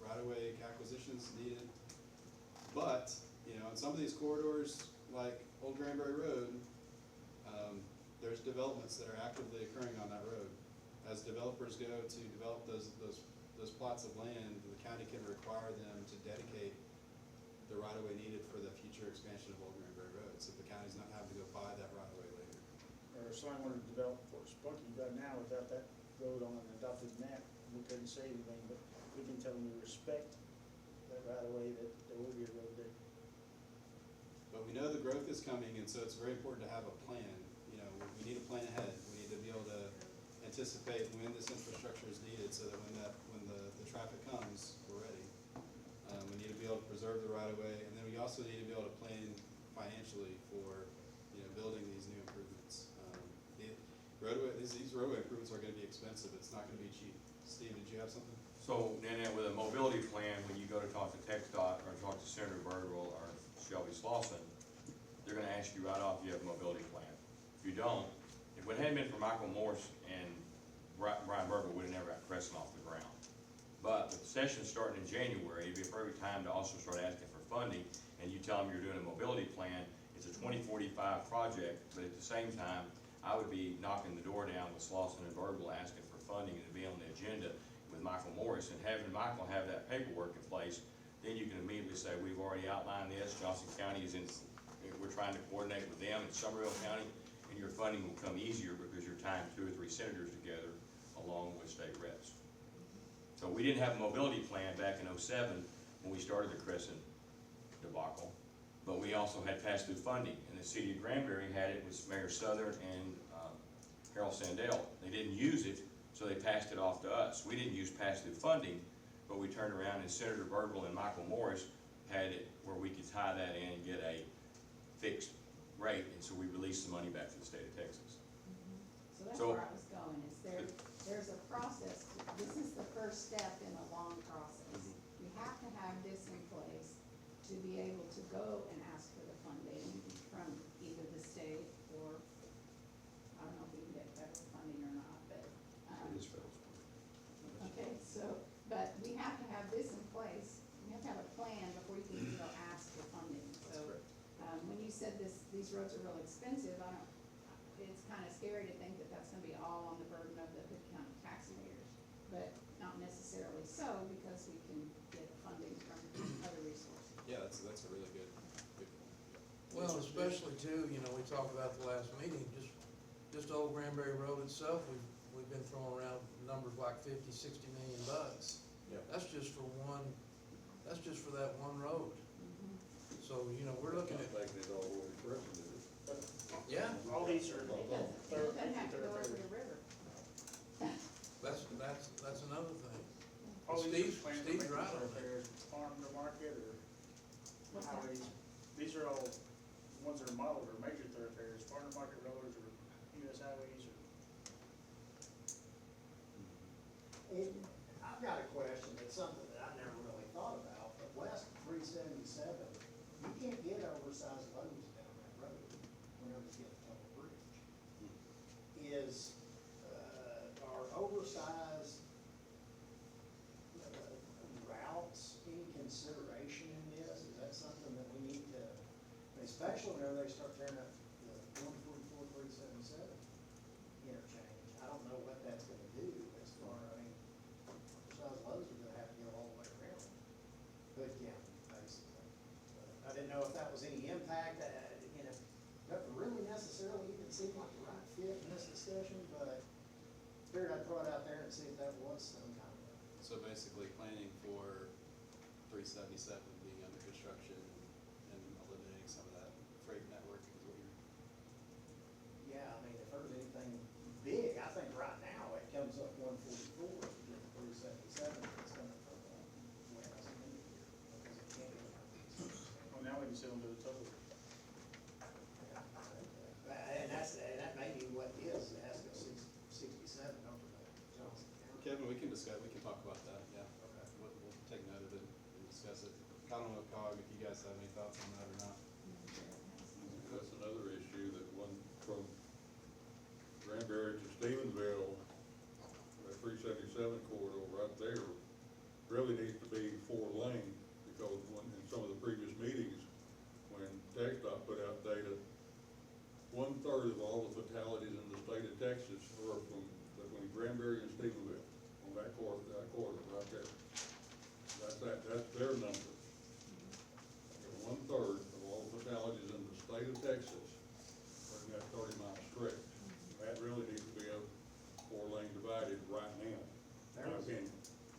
right-of-way acquisitions needed. But, in some of these corridors, like Old Granbury Road, there's developments that are actively occurring on that road. As developers go to develop those plots of land, the county can require them to dedicate the right-of-way needed for the future expansion of Old Granbury Road, so the county's not having to go buy that right-of-way later. Or if someone wanted to develop Fort Spunky right now without that road on an adopted map, we couldn't say anything, but we can tell them we respect that right away, that there will be a road there. But we know the growth is coming, and so it's very important to have a plan. We need a plan ahead. We need to be able to anticipate when this infrastructure is needed, so that when the traffic comes, we're ready. We need to be able to preserve the right of way, and then we also need to be able to plan financially for, building these new improvements. These roadway improvements are gonna be expensive. It's not gonna be cheap. Steve, did you have something? So then with a mobility plan, when you go to talk to TxDOT or talk to Senator Birdwell or Shelby Slauson, they're gonna ask you right off, you have a mobility plan. If you don't, if it hadn't been for Michael Morse and Brian Birdwell, we'd have never got Crescent off the ground. But with the session starting in January, it'd be a perfect time to also start asking for funding, and you tell them you're doing a mobility plan. It's a 2045 project, but at the same time, I would be knocking the door down with Slauson and Birdwell asking for funding and to be on the agenda with Michael Morris, and having Michael have that paperwork in place, then you can immediately say, we've already outlined this, Johnson County is in, we're trying to coordinate with them in Somerville County, and and your funding will come easier because you're tying 2 or 3 senators together along with state reps. So we didn't have a mobility plan back in '07 when we started the Crescent debacle, but we also had pass-through funding, and the city of Granbury had it with Mayor Southern and Harold Sandell. They didn't use it, so they passed it off to us. We didn't use pass-through funding, but we turned around and Senator Birdwell and Michael Morris had it where we could tie that in and get a fixed rate, and so we released the money back to the state of Texas. So that's So- where I was going, is there's a process, this is the first step in a long process. You have to have this in place to be able to go and ask for the funding from either the state or, I don't know if we can get federal funding or not, but, It is federal. okay, so, but we have to have this in place, we have to have a plan before you can even go ask for funding, so. When you said these roads are real expensive, it's kinda scary to think that that's gonna be all on the burden of the Hood County taxpayers, but not necessarily so, because we can get funding from other resources. Yeah, that's a really good point. Yeah. Well, especially too, you know, we talked about the last meeting, just Old Granbury Road itself, we've been throwing around numbers like 50, 60 million bucks. Yeah. That's just for that one road. So, you know, we're looking at, Making it all the way to Crescent, is it? yeah, All these are It doesn't have to go over the river. that's another thing. All these Steve- are planned for Steve's major right on that. thoroughfares, farm to market, or What's that? highways. These are all, the ones that are modeled are major thoroughfares, farm to market roads, or US highways, or. I've got a question, it's something that I never really thought about, but west of 377, you can't get oversized loads down that road whenever you get to Total Bridge. Are oversized routes any consideration in this? Is that something that we need to, especially whenever they start tearing up the 144, 377 interchange? I don't know what that's gonna do as far, oversized loads are gonna have to go all the way around Hood County, basically. I didn't know if that was any impact, doesn't really necessarily even seem like the right fit in this discussion, but figured I'd throw it out there and see if that was some kind of. So basically planning for 377 being under construction and eliminating some of that freight network is what you're. Yeah, if there's anything big, I think right now it comes up 144, to get to 377, it's coming from west into here, because it can't go down. Well, now we can sell them to the total. And that may be what is, it has to go 67 over to Johnson County. Kevin, we can talk about that, yeah. Okay. We'll take note of it and discuss it. I don't know, Cog, if you guys have any thoughts on that or not. That's another issue that one from Granbury to Stevensville, that 377 corridor right there really needs to be 4-lane, because in some of the previous meetings, when TxDOT put out data, 1/3 of all the fatalities in the state of Texas are from between Granbury and Stephenville, on that corridor right there. That's their number. 1/3 of all the fatalities in the state of Texas are in that 30-mile stretch. That really needs to be a 4-lane divided right now, in my opinion.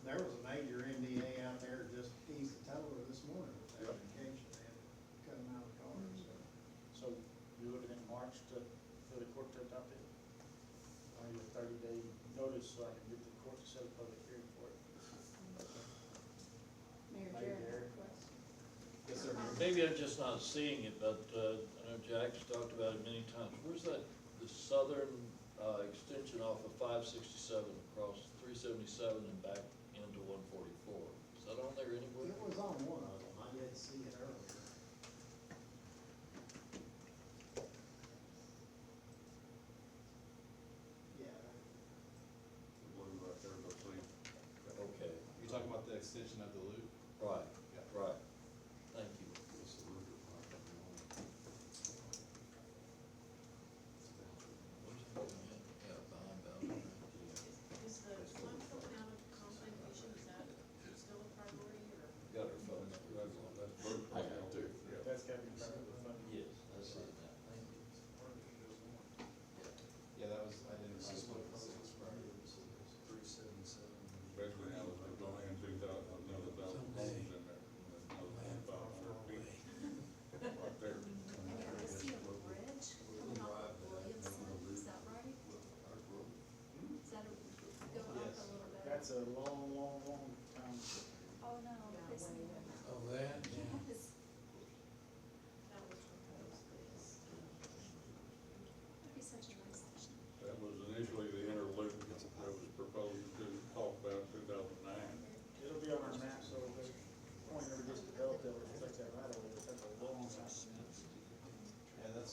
There was a major MDA out there just east of Tyler this morning with that Yep. indication, they had to cut them out of the cars, so. So you're looking at March for the court to adopt it? I need a 30-day notice so I can get the court to set a public hearing for it. Mayor Mayor Jared, Jared. question? Yes, sir. Maybe I'm just not seeing it, but I know Jack's talked about it many times. Where's that, the southern extension off of 567 across 377 and back into 144? Is that on there anywhere? It was on one of them, I did see it earlier. Yeah, The blue right there, but see, Okay, You're talking about the extension of the loop? right, Yeah. right. Thank you. it's the river right there. Yeah, behind Boundary. Is the one coming out of Convocation, is that still a priority, or? Got her phone That's number. blue. I got it too. Yeah. That's gotta be part of the funding. Yes, I see it now. Thank you.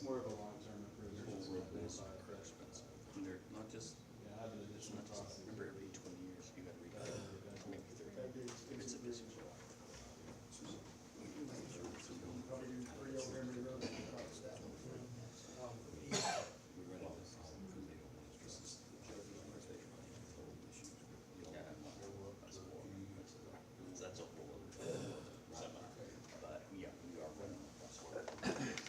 more of a long-term improvement. Those just road like bills that. are expensive, and they're not just, Yeah, add an additional not just, cost. remember every 20 years, you gotta redo it, maybe 30, That'd be if it's a busy. expensive. Probably do 3 over every road across that. That's a whole other seminar, but yeah, we are running across the board.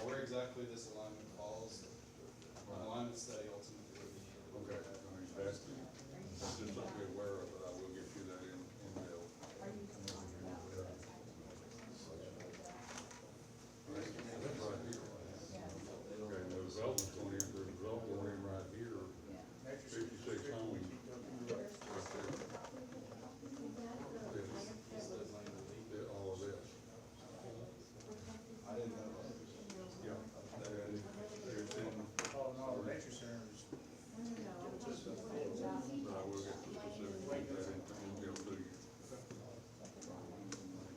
Where exactly this alignment falls, alignment study ultimately would be. Okay, I mean, that's just something to be aware of, but I will get you that in email. That's right here. Okay, the development's going in, the development going in right here, 56 homes. Yeah, all of this. I didn't know that. Yeah, there's in, Oh, no, the nature center is. but I will get the specific that in email to you. It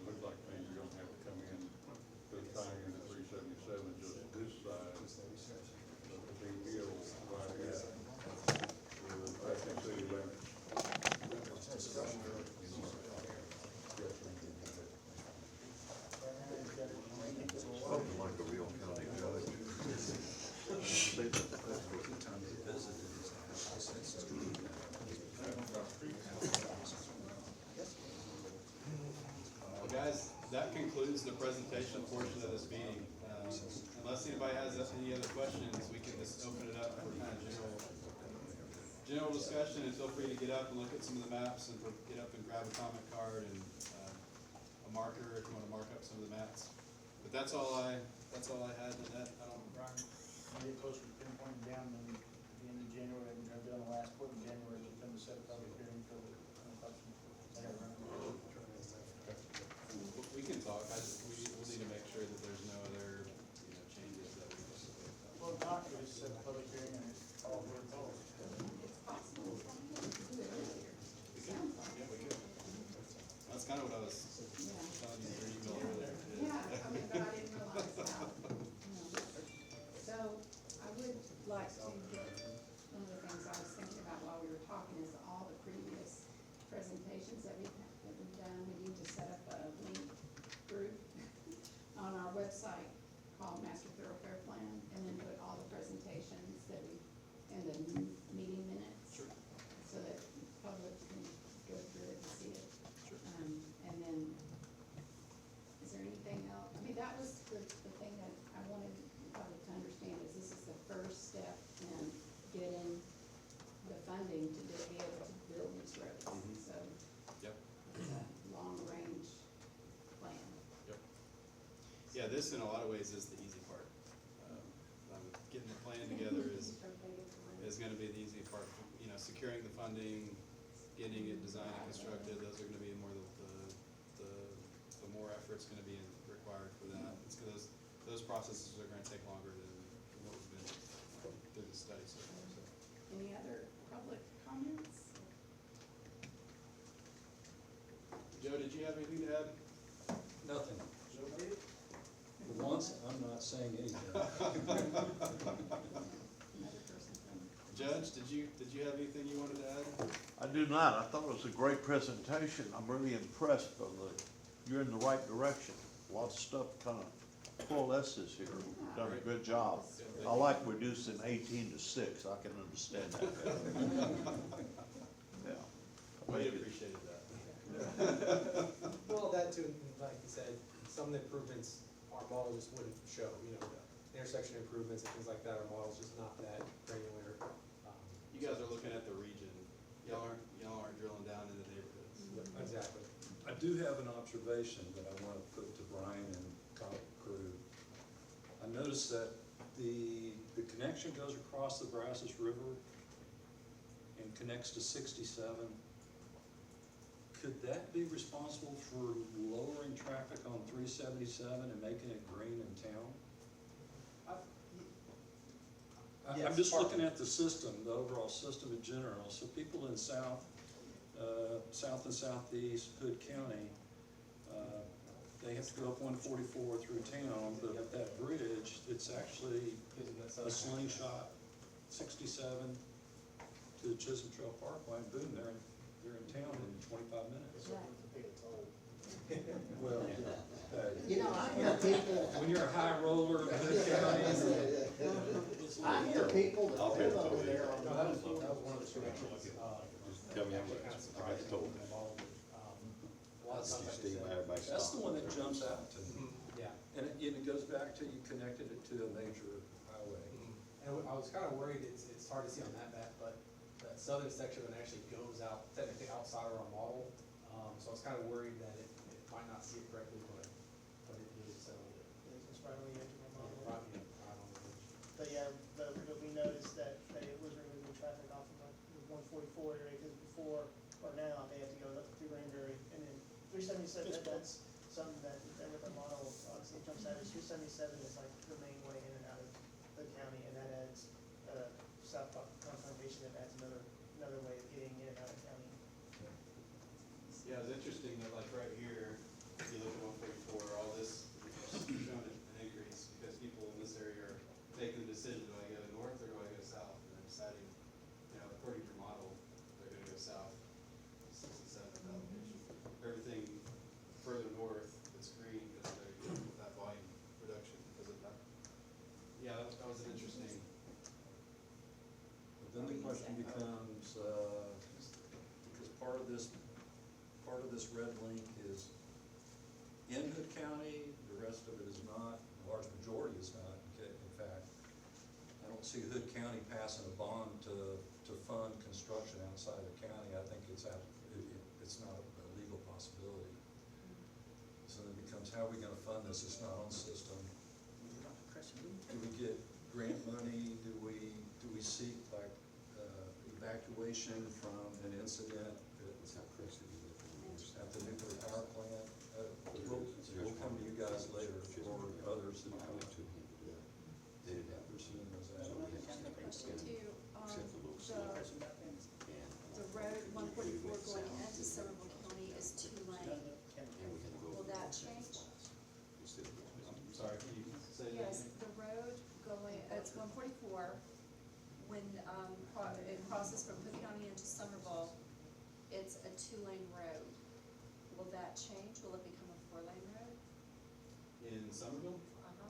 looks like maybe you're gonna have to come in to tie in the 377, just this side, but the big hill right here, the Patrick city limits. Spoken like a real county judge. Well, guys, that concludes the presentation portion of this meeting. Unless anybody has any other questions, we can just open it up for kind of general discussion, and feel free to get up and look at some of the maps, and get up and grab a comment card and a marker if you want to mark up some of the maps. But that's all I had, Nanette. I don't. Ryan, when we get closer to pinpointing down, then at the end of January, we're gonna be on the last quarter of January, we'll come to set a public hearing for the question. We can talk, we'll need to make sure that there's no other, changes that we anticipate. Well, not, we just set a public hearing and it's all where it's all. Yeah, we could. That's kind of what I was telling you in your email earlier. Yeah, I mean, but I didn't realize how, So, I would like to get, one of the things I was thinking about while we were talking is all the previous presentations that we've done, we need to set up a link group on our website called Master Thoroughfare Plan, and then put all the presentations that we, in the meeting minutes. Sure. So that the public can go through it and see it. Sure. And then, is there anything else? I mean, that was the thing that I wanted the public to understand, is this is the first step in getting the funding to be able to build these roads. Mhm. So, Yep, it's a long-range plan. yep. Yeah, this in a lot of ways is the easy part. Getting the plan together is gonna be the easy part. Securing the funding, getting it designed and constructed, those are gonna be more the more effort's gonna be required for that. Those processes are gonna take longer than what we've been through the study so far, so. Any other public comments? Joe, did you have anything to add? Nothing. For once, I'm not saying anything. Another person from. Judge, did you have anything you wanted to add? I do not. I thought it was a great presentation. I'm really impressed you're in the right direction. Lots of stuff kind of coalesces here. You've done a good job. I like reducing 18 to 6. I can understand that. Yeah. We appreciated that. Well, that too, like you said, some of the improvements, our model just wouldn't show, you know, the intersection improvements and things like that, our model's just not that granular. You guys are looking at the region, y'all aren't drilling down into neighborhoods. Exactly. I do have an observation that I want to put to Brian and crew. I noticed that the connection goes across the Brazos River and connects to 67. Could that be responsible for lowering traffic on 377 and making it green in town? I'm just looking at the system, the overall system in general. So people in south and southeast Hood County, they have to go up 144 through town, but that bridge, it's actually a slingshot, 67 to the Chisholm Trail Parkway, and boom, they're in town in 25 minutes. Well, You know, I hear people, when you're a high roller in Hood County, it's I hear people that I'll pay live the over toll. there on No, that was one of the corrections. Tell me how much. I got told. that's the one that jumps out to me. Yeah. And it goes back to, you connected it to a major highway. And I was kind of worried, it's hard to see on that map, but that southern section that actually goes out, technically outside of our model. So I was kind of worried that it might not see it correctly, but it did, so. It's right on the edge of my model. Right, yeah, right on the edge. But yeah, but we noticed that it was removing traffic off of the 144 area, because before, or now, they have to go up to Granbury, and then 377, that's something that with our model, obviously jumps out, is 377 is like the main way in and out of the county, and that adds, south confrontation, that adds another way of getting in and out of county. Yeah, it's interesting that like right here, if you look at 144, all this is showing an increase because people in this area are making the decision, do I go north or do I go south? And they're deciding, you know, according to your model, they're gonna go south, 67 allocation. Everything further north, it's green because they're getting that volume reduction because of that. Yeah, that was an interesting. But then the question becomes, because part of this red link is in Hood County, the rest of it is not, a large majority is not. In fact, I don't see Hood County passing a bond to fund construction outside the county. I think it's not a legal possibility. So then it becomes, how are we gonna fund this? It's not on system. Do we get grant money? Do we seek like evacuation from an incident at the nuclear power plant? We'll come to you guys later, or others that come to pursuing those avenues. Question too, the road 144 going into Somerville County is 2-lane. Will that change? I'm sorry, can you say that? Yes, the road going, it's 144, when it crosses from Cook County into Somerville, it's a 2-lane road. Will that change? Will it become a 4-lane road? In Somerville? Uh-huh.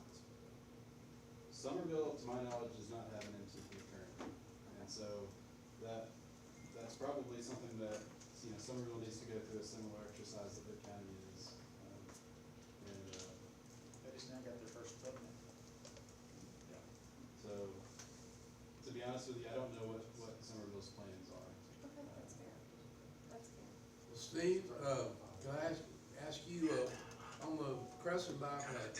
Somerville, to my knowledge, does not have an MCP currently. And so that's probably something that, you know, Somerville needs to go through a similar exercise that Hood County is. They just now got their first equipment. Yeah. So, to be honest with you, I don't know what Somerville's plans are. Okay, that's fair. That's fair. Well, Steve, can I ask you, on the Crescent bypass,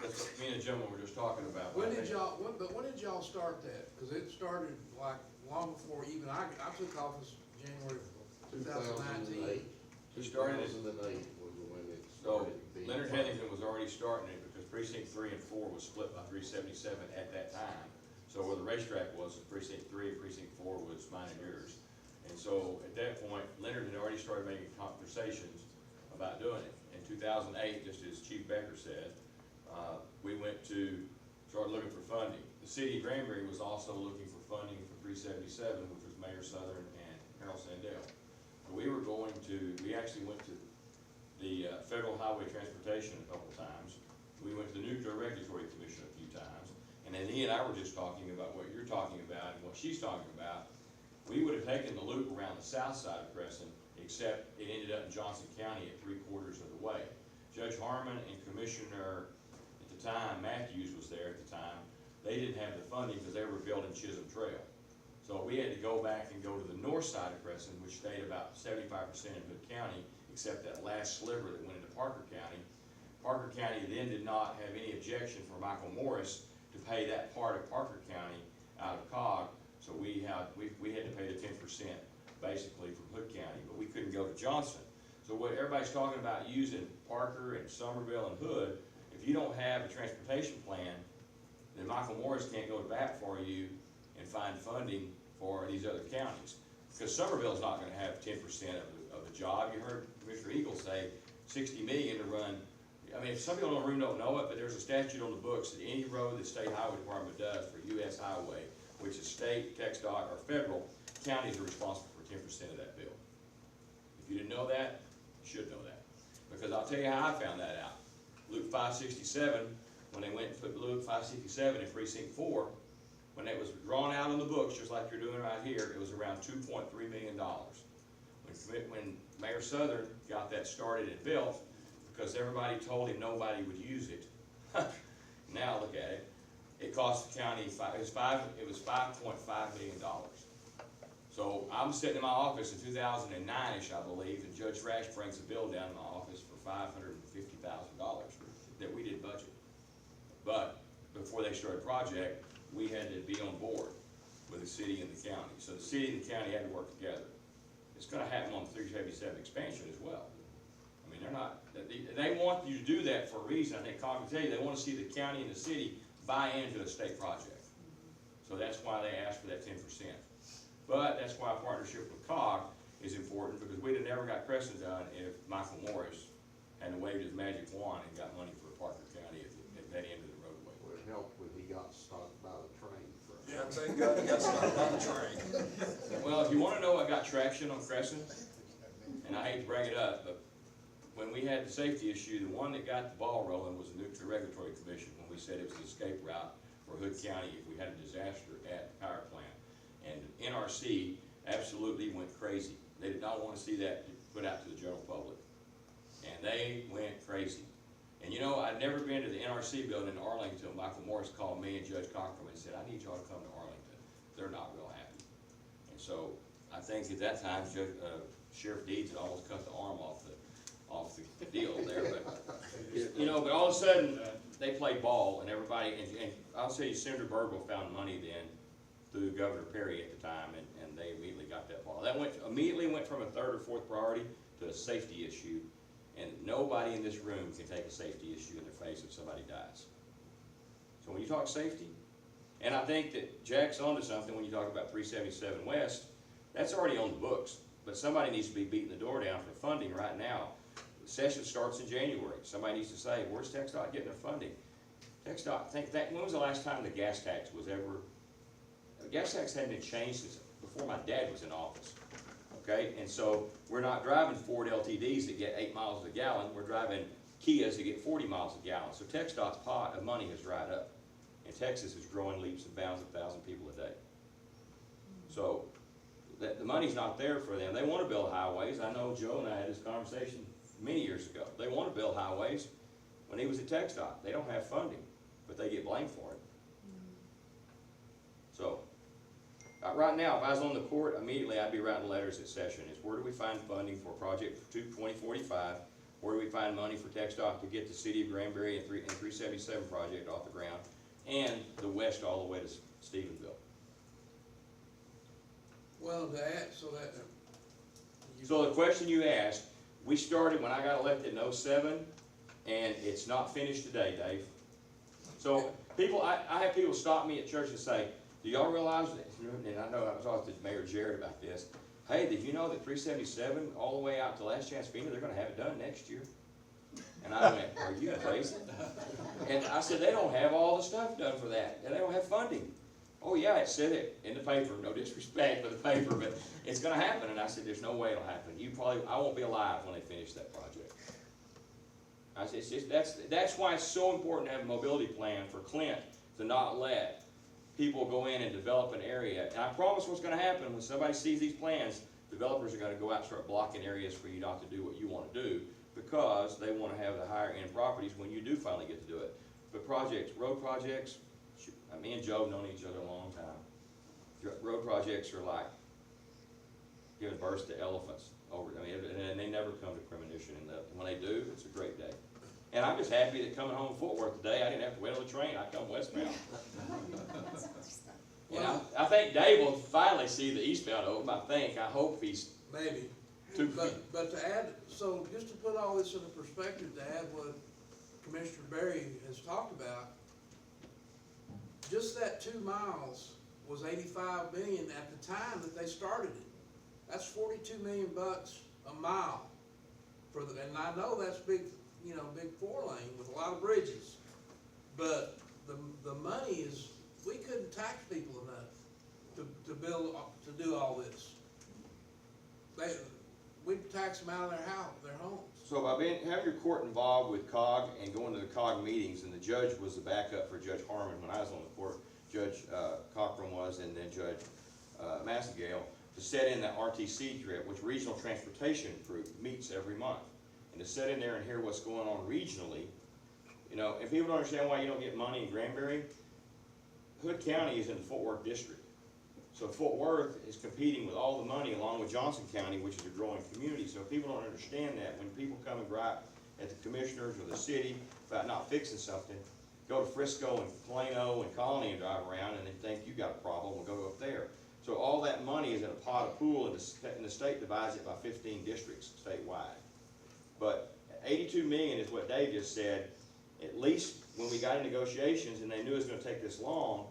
That's what me and the gentleman were just talking about. when did y'all start that? Cause it started like long before even I took office January 2019. He started it, 2008 was when it so started being. Leonard Hennington was already starting it because precinct 3 and 4 was split by 377 at that time. So where the racetrack was, precinct 3 and precinct 4 was mine and yours. And so at that point, Leonard had already started making conversations about doing it. In 2008, just as Chief Becker said, we started looking for funding. The city of Granbury was also looking for funding for 377, which was Mayor Southern and Harold Sandell. So we actually went to the Federal Highway Transportation a couple times. We went to the Nuclear Regulatory Commission a few times. And then he and I were just talking about what you're talking about and what she's talking about. We would have taken the loop around the south side of Crescent, except it ended up in Johnson County at 3/4 of the way. Judge Harmon and Commissioner, at the time, Matthews was there at the time, they didn't have the funding because they were building Chisholm Trail. So we had to go back and go to the north side of Crescent, which stayed about 75% in Hood County, except that last sliver that went into Parker County. Parker County then did not have any objection for Michael Morris to pay that part of Parker County out of COG, so we had to pay the 10% basically from Hood County, but we couldn't go to Johnson. So what everybody's talking about using Parker and Somerville and Hood, if you don't have a transportation plan, then Michael Morris can't go to bat for you and find funding for these other counties. Because Somerville's not gonna have 10% of the job. You heard Commissioner Eagle say 60 million to run. I mean, some people in the room don't know it, but there's a statute on the books that any road the state highway department does for US highway, which is state, TxDOT, or federal, counties are responsible for 10% of that bill. If you didn't know that, you should know that. Because I'll tell you how I found that out. Luke 567, when they went and put Luke 567 in precinct 4, when it was drawn out in the books, just like you're doing right here, it was around $2.3 million. When Mayor Southern got that started and built, because everybody told him nobody would use it, now look at it, it cost the county, it was $5.5 million. So I'm sitting in my office in 2009-ish, I believe, and Judge Rash brings a bill down in my office for $550,000 that we did budget. But before they started the project, we had to be on board with the city and the county. So the city and the county had to work together. It's gonna happen on the 377 expansion as well. I mean, they're not, they want you to do that for a reason. I think Cog can tell you, they wanna see the county and the city buy into a state project. So that's why they asked for that 10%. But that's why a partnership with COG is important, because we'd have never got Crescent done if Michael Morris hadn't waved his magic wand and got money for Parker County at that end of the roadway. Well, it helped when he got stopped by the train for. Yeah, thank God he got started on the train. Well, if you wanna know what got traction on Crescent, and I hate to bring it up, but when we had the safety issue, the one that got the ball rolling was the Nuclear Regulatory Commission, when we said it was the escape route for Hood County if we had a disaster at the power plant. And NRC absolutely went crazy. They did not want to see that put out to the general public. And they went crazy. And you know, I'd never been to the NRC building in Arlington until Michael Morris called me and Judge Cockerman and said, I need y'all to come to Arlington. They're not real happy. And so I think at that time, Sheriff Deeds had almost cut the arm off the deal there. But, you know, but all of a sudden, they played ball and everybody, and I'll tell you, Senator Birdwell found money then through Governor Perry at the time, and they immediately got that ball. That immediately went from a third or fourth priority to a safety issue, and nobody in this room can take a safety issue in their face if somebody dies. So when you talk safety, and I think that Jack's onto something when you talk about 377 West, that's already on the books, but somebody needs to be beating the door down for funding right now. The session starts in January. Somebody needs to say, where's TxDOT getting their funding? TxDOT, when was the last time the gas tax was ever, the gas tax hadn't been changed since before my dad was in office, okay? And so we're not driving Ford LTDs that get 8 miles a gallon, we're driving Kias that get 40 miles a gallon. So TxDOT's pot of money has dried up. And Texas is growing leaps and bounds, 1,000 people a day. So the money's not there for them. They want to build highways. I know Joe and I had this conversation many years ago. They want to build highways. When he was at TxDOT, they don't have funding, but they get blamed for it. So right now, if I was on the court, immediately I'd be writing letters at session. It's where do we find funding for Project 2045? Where do we find money for TxDOT to get the city of Granbury and 377 project off the ground, and the west all the way to Stephenville? Well, to add, So the question you asked, we started when I got elected in '07, and it's not finished today, Dave. So people, I have people stop me at church and say, do y'all realize that, and I know I was talking to Mayor Jared about this, hey, did you know that 377 all the way out to Last Chance Phoenix, they're gonna have it done next year? And I went, are you crazy? And I said, they don't have all the stuff done for that, and they don't have funding. Oh yeah, it said it in the paper, no disrespect for the paper, but it's gonna happen. And I said, there's no way it'll happen. I won't be alive when they finish that project. I said, that's why it's so important to have a mobility plan for Clint, to not let people go in and develop an area. And I promise what's gonna happen when somebody sees these plans, developers are gonna go out and start blocking areas for you not to do what you wanna do, because they wanna have the higher end properties when you do finally get to do it. But road projects, shoot, me and Joe have known each other a long time. Road projects are like giving birth to elephants and they never come to premonition, and when they do, it's a great day. And I'm just happy that coming home from Fort Worth today, I didn't have to wait on the train, I come westbound. And I think Dave will finally see the eastbound open, I hope he's Maybe. 2 feet. But to add, so just to put all this into perspective, to add what Commissioner Berry has talked about, just that 2 miles was 85 million at the time that they started it. That's 42 million bucks a mile for the, and I know that's big, big 4-lane with a lot of bridges. But the money is, we couldn't tax people enough to build, to do all this. We'd tax them out of their homes. So by having your court involved with COG and going to the COG meetings, and the judge was the backup for Judge Harmon when I was on the court, Judge Cochran was, and then Judge Massengale, to set in that RTC trip, which Regional Transportation Group meets every month, and to sit in there and hear what's going on regionally. If people don't understand why you don't get money in Granbury, Hood County is in the Fort Worth district. So Fort Worth is competing with all the money along with Johnson County, which is a growing community. So if people don't understand that, when people come and gripe at the commissioners or the city about not fixing something, go to Frisco and Plano and Colony and drive around and then think you got a problem, we'll go up there. So all that money is in a pot of pool, and the state divides it by 15 districts statewide. But 82 million is what Dave just said. At least when we got in negotiations and they knew it was going to take this long,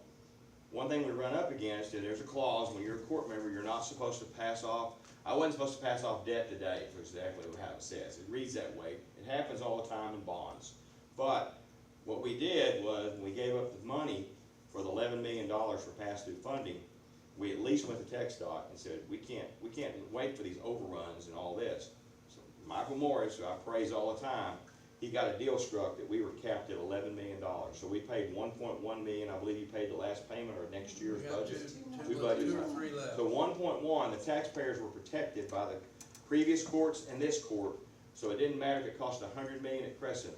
one thing we run up against is there's a clause when you're a court member, you're not supposed to pass off. I wasn't supposed to pass off debt today, for exactly how it says. It reads that way. It happens all the time in bonds. But what we did was, when we gave up the money for the $11 million for pass-through funding, we at least went to TxDOT and said, we can't wait for these overruns and all this. So Michael Morris, who I praise all the time, he got a deal struck that we were capped at $11 million. So we paid $1.1 million. I believe he paid the last payment or next year's budget. Two budgets. 2 or 3 left. So 1.1, the taxpayers were protected by the previous courts and this court. So it didn't matter if it cost $100 million at Crescent.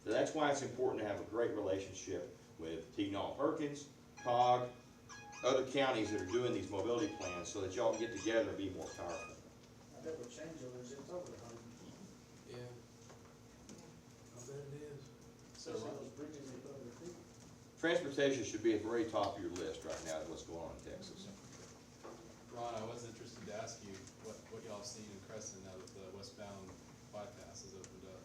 So that's why it's important to have a great relationship with Tignaw Perkins, COG, other counties that are doing these mobility plans, so that y'all can get together and be more powerful. I bet with change orders, it's over 100. Yeah. I bet it is. Especially those bridges they put over people. Transportation should be at the very top of your list right now of what's going on in Texas. Ron, I was interested to ask you what y'all seen in Crescent now that the westbound bypass has opened up.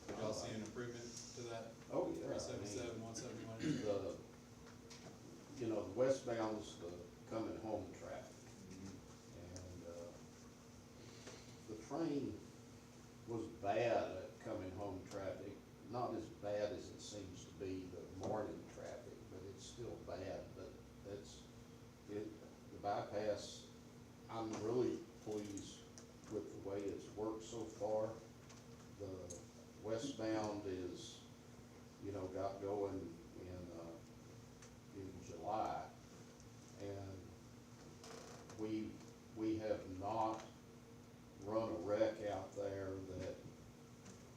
Have y'all seen an improvement to that? Oh, yeah. 377, 171? The westbound's the coming home traffic. And the train was bad at coming home traffic, not as bad as it seems to be the morning traffic, but it's still bad. But the bypass, I'm really pleased with the way it's worked so far. The westbound is, got going in July, and we have not run a wreck out there that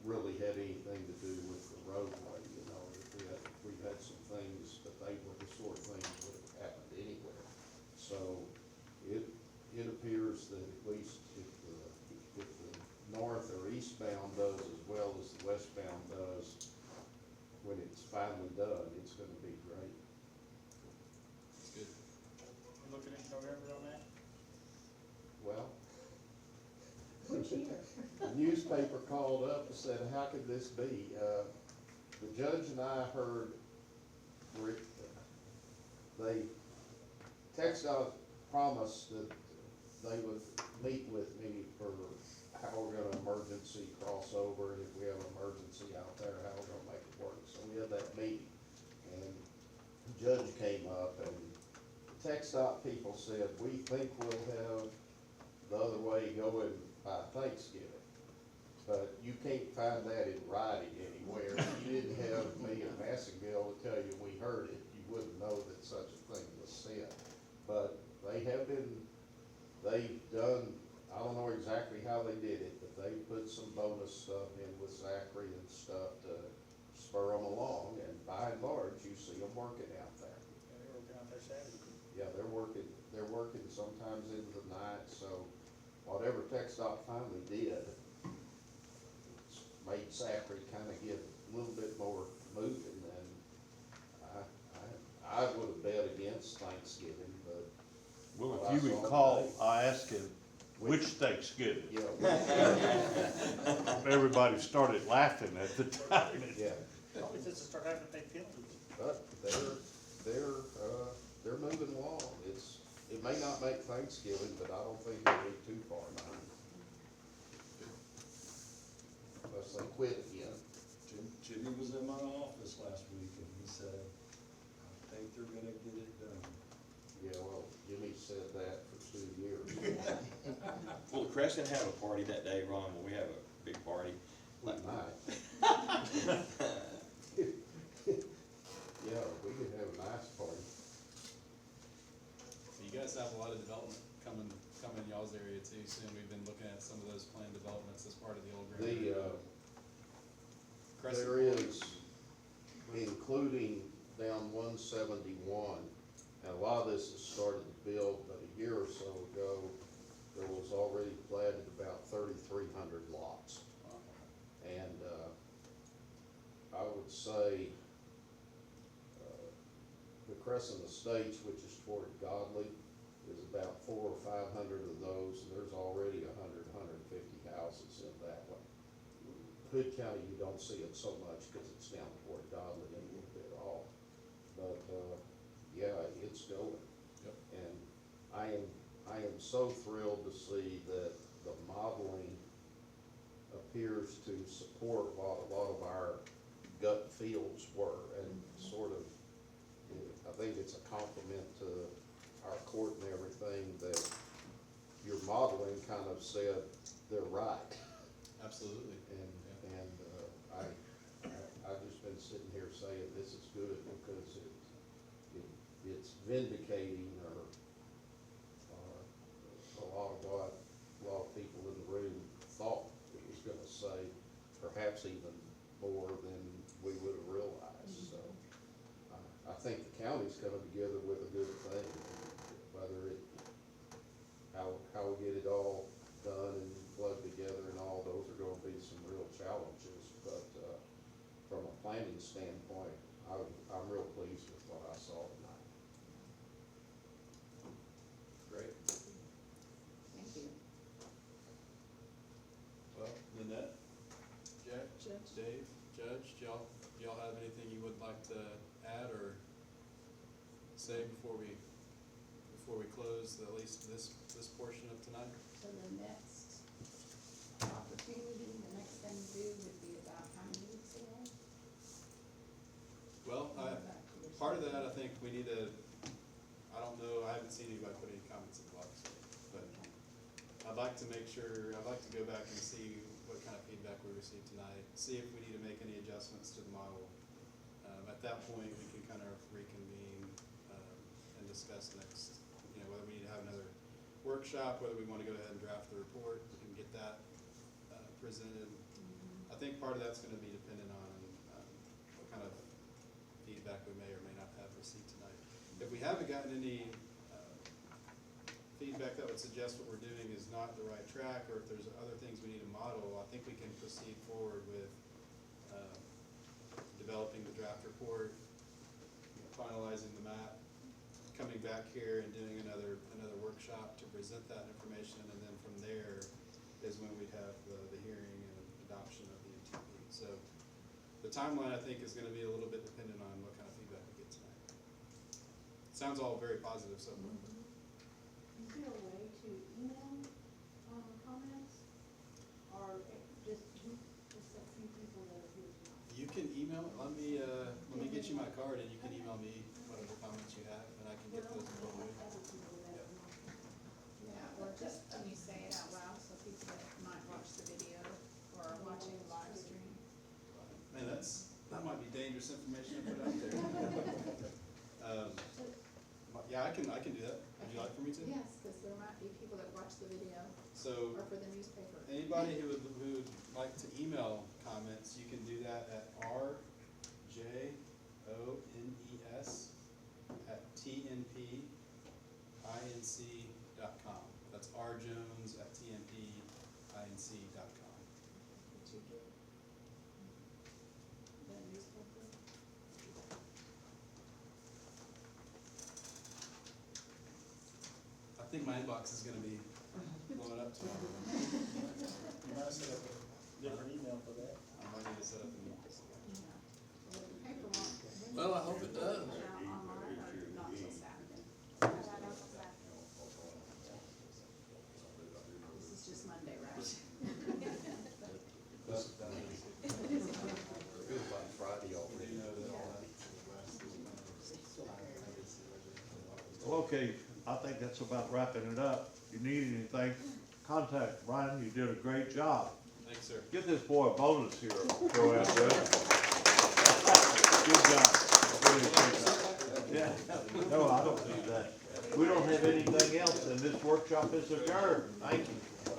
really had anything to do with the roadway. We've had some things, but they were the sort of things that have happened anywhere. So it appears that at least if the north or eastbound does as well as the westbound does, when it's finally done, it's gonna be great. That's good. You looking at November on that? Well, Which year? the newspaper called up and said, how could this be? The judge and I heard, TxDOT promised that they would meet with me for how we're gonna emergency crossover, and if we have an emergency out there, how we're gonna make it work. So we had that meeting, and the judge came up, and the TxDOT people said, we think we'll have the other way going by Thanksgiving. But you can't find that in writing anywhere. If you didn't have me and Massengale to tell you we heard it, you wouldn't know that such a thing was said. But they've done I don't know exactly how they did it, but they put some bonus stuff in with Zachary and stuff to spur them along, and by and large, you see them working out there. Yeah, they were working out there Saturday. Yeah, they're working sometimes into the night, so whatever TxDOT finally did, it's made Zachary kinda get a little bit more moving, and I would've bet against Thanksgiving, but. Well, what if you I saw recall, today- I asked him, which Thanksgiving? Yeah. Everybody started laughing at the time. Yeah, Probably just to start having to pay penalties. but they're moving along. It may not make Thanksgiving, but I don't think it'll be too far behind. Unless they quit again. Jimmy was in my office last week and he said, I think they're gonna get it done. Yeah, well, Jimmy said that for 2 years. Will the Crescent have a party that day, Ron? Will we have a big party? We might. Yeah, we could have a nice party. You guys have a lot of development coming in y'all's area too soon. We've been looking at some of those planned developments as part of the old Granbury. Crescent There Point. is, including down 171, and a lot of this has started to build, but a year or so ago, there was already platted about 3,300 lots. And, I would say, the Crescent Estates, which is toward Godly, is about 400 or 500 of those, and there's already 150 houses in that one. Hood County, you don't see it so much because it's down toward Godly a little bit off. But, yeah, it's going. Yep. And I am so thrilled to see that the modeling appears to support what a lot of our gut feels were, and sort of, I think it's a compliment to our court and everything that your modeling kind of said they're right. Absolutely. And I've just been sitting here saying this is good because it's vindicating or a lot of what a lot of people in the room thought it was gonna say, perhaps even more than we would have realized, so. I think the county's coming together with a good thing, whether how we get it all done and plugged together and all, those are gonna be some real challenges, but, from a planning standpoint, I'm real pleased with what I saw tonight. Great. Thank you. Well, Lynette, Jack, Dave, Judge, do y'all have anything you would like to add or say before we close at least this portion of tonight? So the next opportunity, the next thing to do would be about how many weeks away? Well, part of that, I think we need to, I don't know, I haven't seen anybody put any comments in the box, but I'd like to make sure, I'd like to go back and see what kind of feedback we received tonight, see if we need to make any adjustments to the model. At that point, we can kind of reconvene and discuss next, whether we need to have another workshop, whether we want to go ahead and draft the report and get that presented. I think part of that's going to be dependent on what kind of feedback we may or may not have received tonight. If we haven't gotten any feedback that would suggest what we're doing is not the right track, or if there's other things we need to model, I think we can proceed forward with developing the draft report, finalizing the map, coming back here and doing another workshop to present that information, and then from there is when we'd have the hearing and adoption of the UTP. So the timeline, I think, is gonna be a little bit dependent on what kind of feedback we get tonight. Sounds all very positive so far. Is there a way to email, comments, or just a few people that are here tonight? You can email, let me get you my card and you can email me whatever comments you have and I can get those to you. Yeah, or just, can you say it out loud so people that might watch the video or are watching the live stream? Man, that might be dangerous information to put out there. Yeah, I can do that. Would you like for me to? Yes, because there might be people that watch the video. So So or for the newspaper? anybody who would like to email comments, you can do that at rjones@tnpinc.com. That's rjones@tnpinc.com. Did you get the newspaper? I think my inbox is gonna be blowing up tomorrow. You might set up a different email for that. I might need to set up a new. Yeah. Well, the paper won't. Well, I hope it does. Now, online, or not till Saturday. This is just Monday, right? Friday already. Well, okay, I think that's about wrapping it up. If you need anything, contact Brian, you did a great job. Thanks, sir. Give this boy a bonus here, Joanne, good. Good job. Really good job. Yeah, no, I don't do that. We don't have anything else, and this workshop is adjourned. Thank you.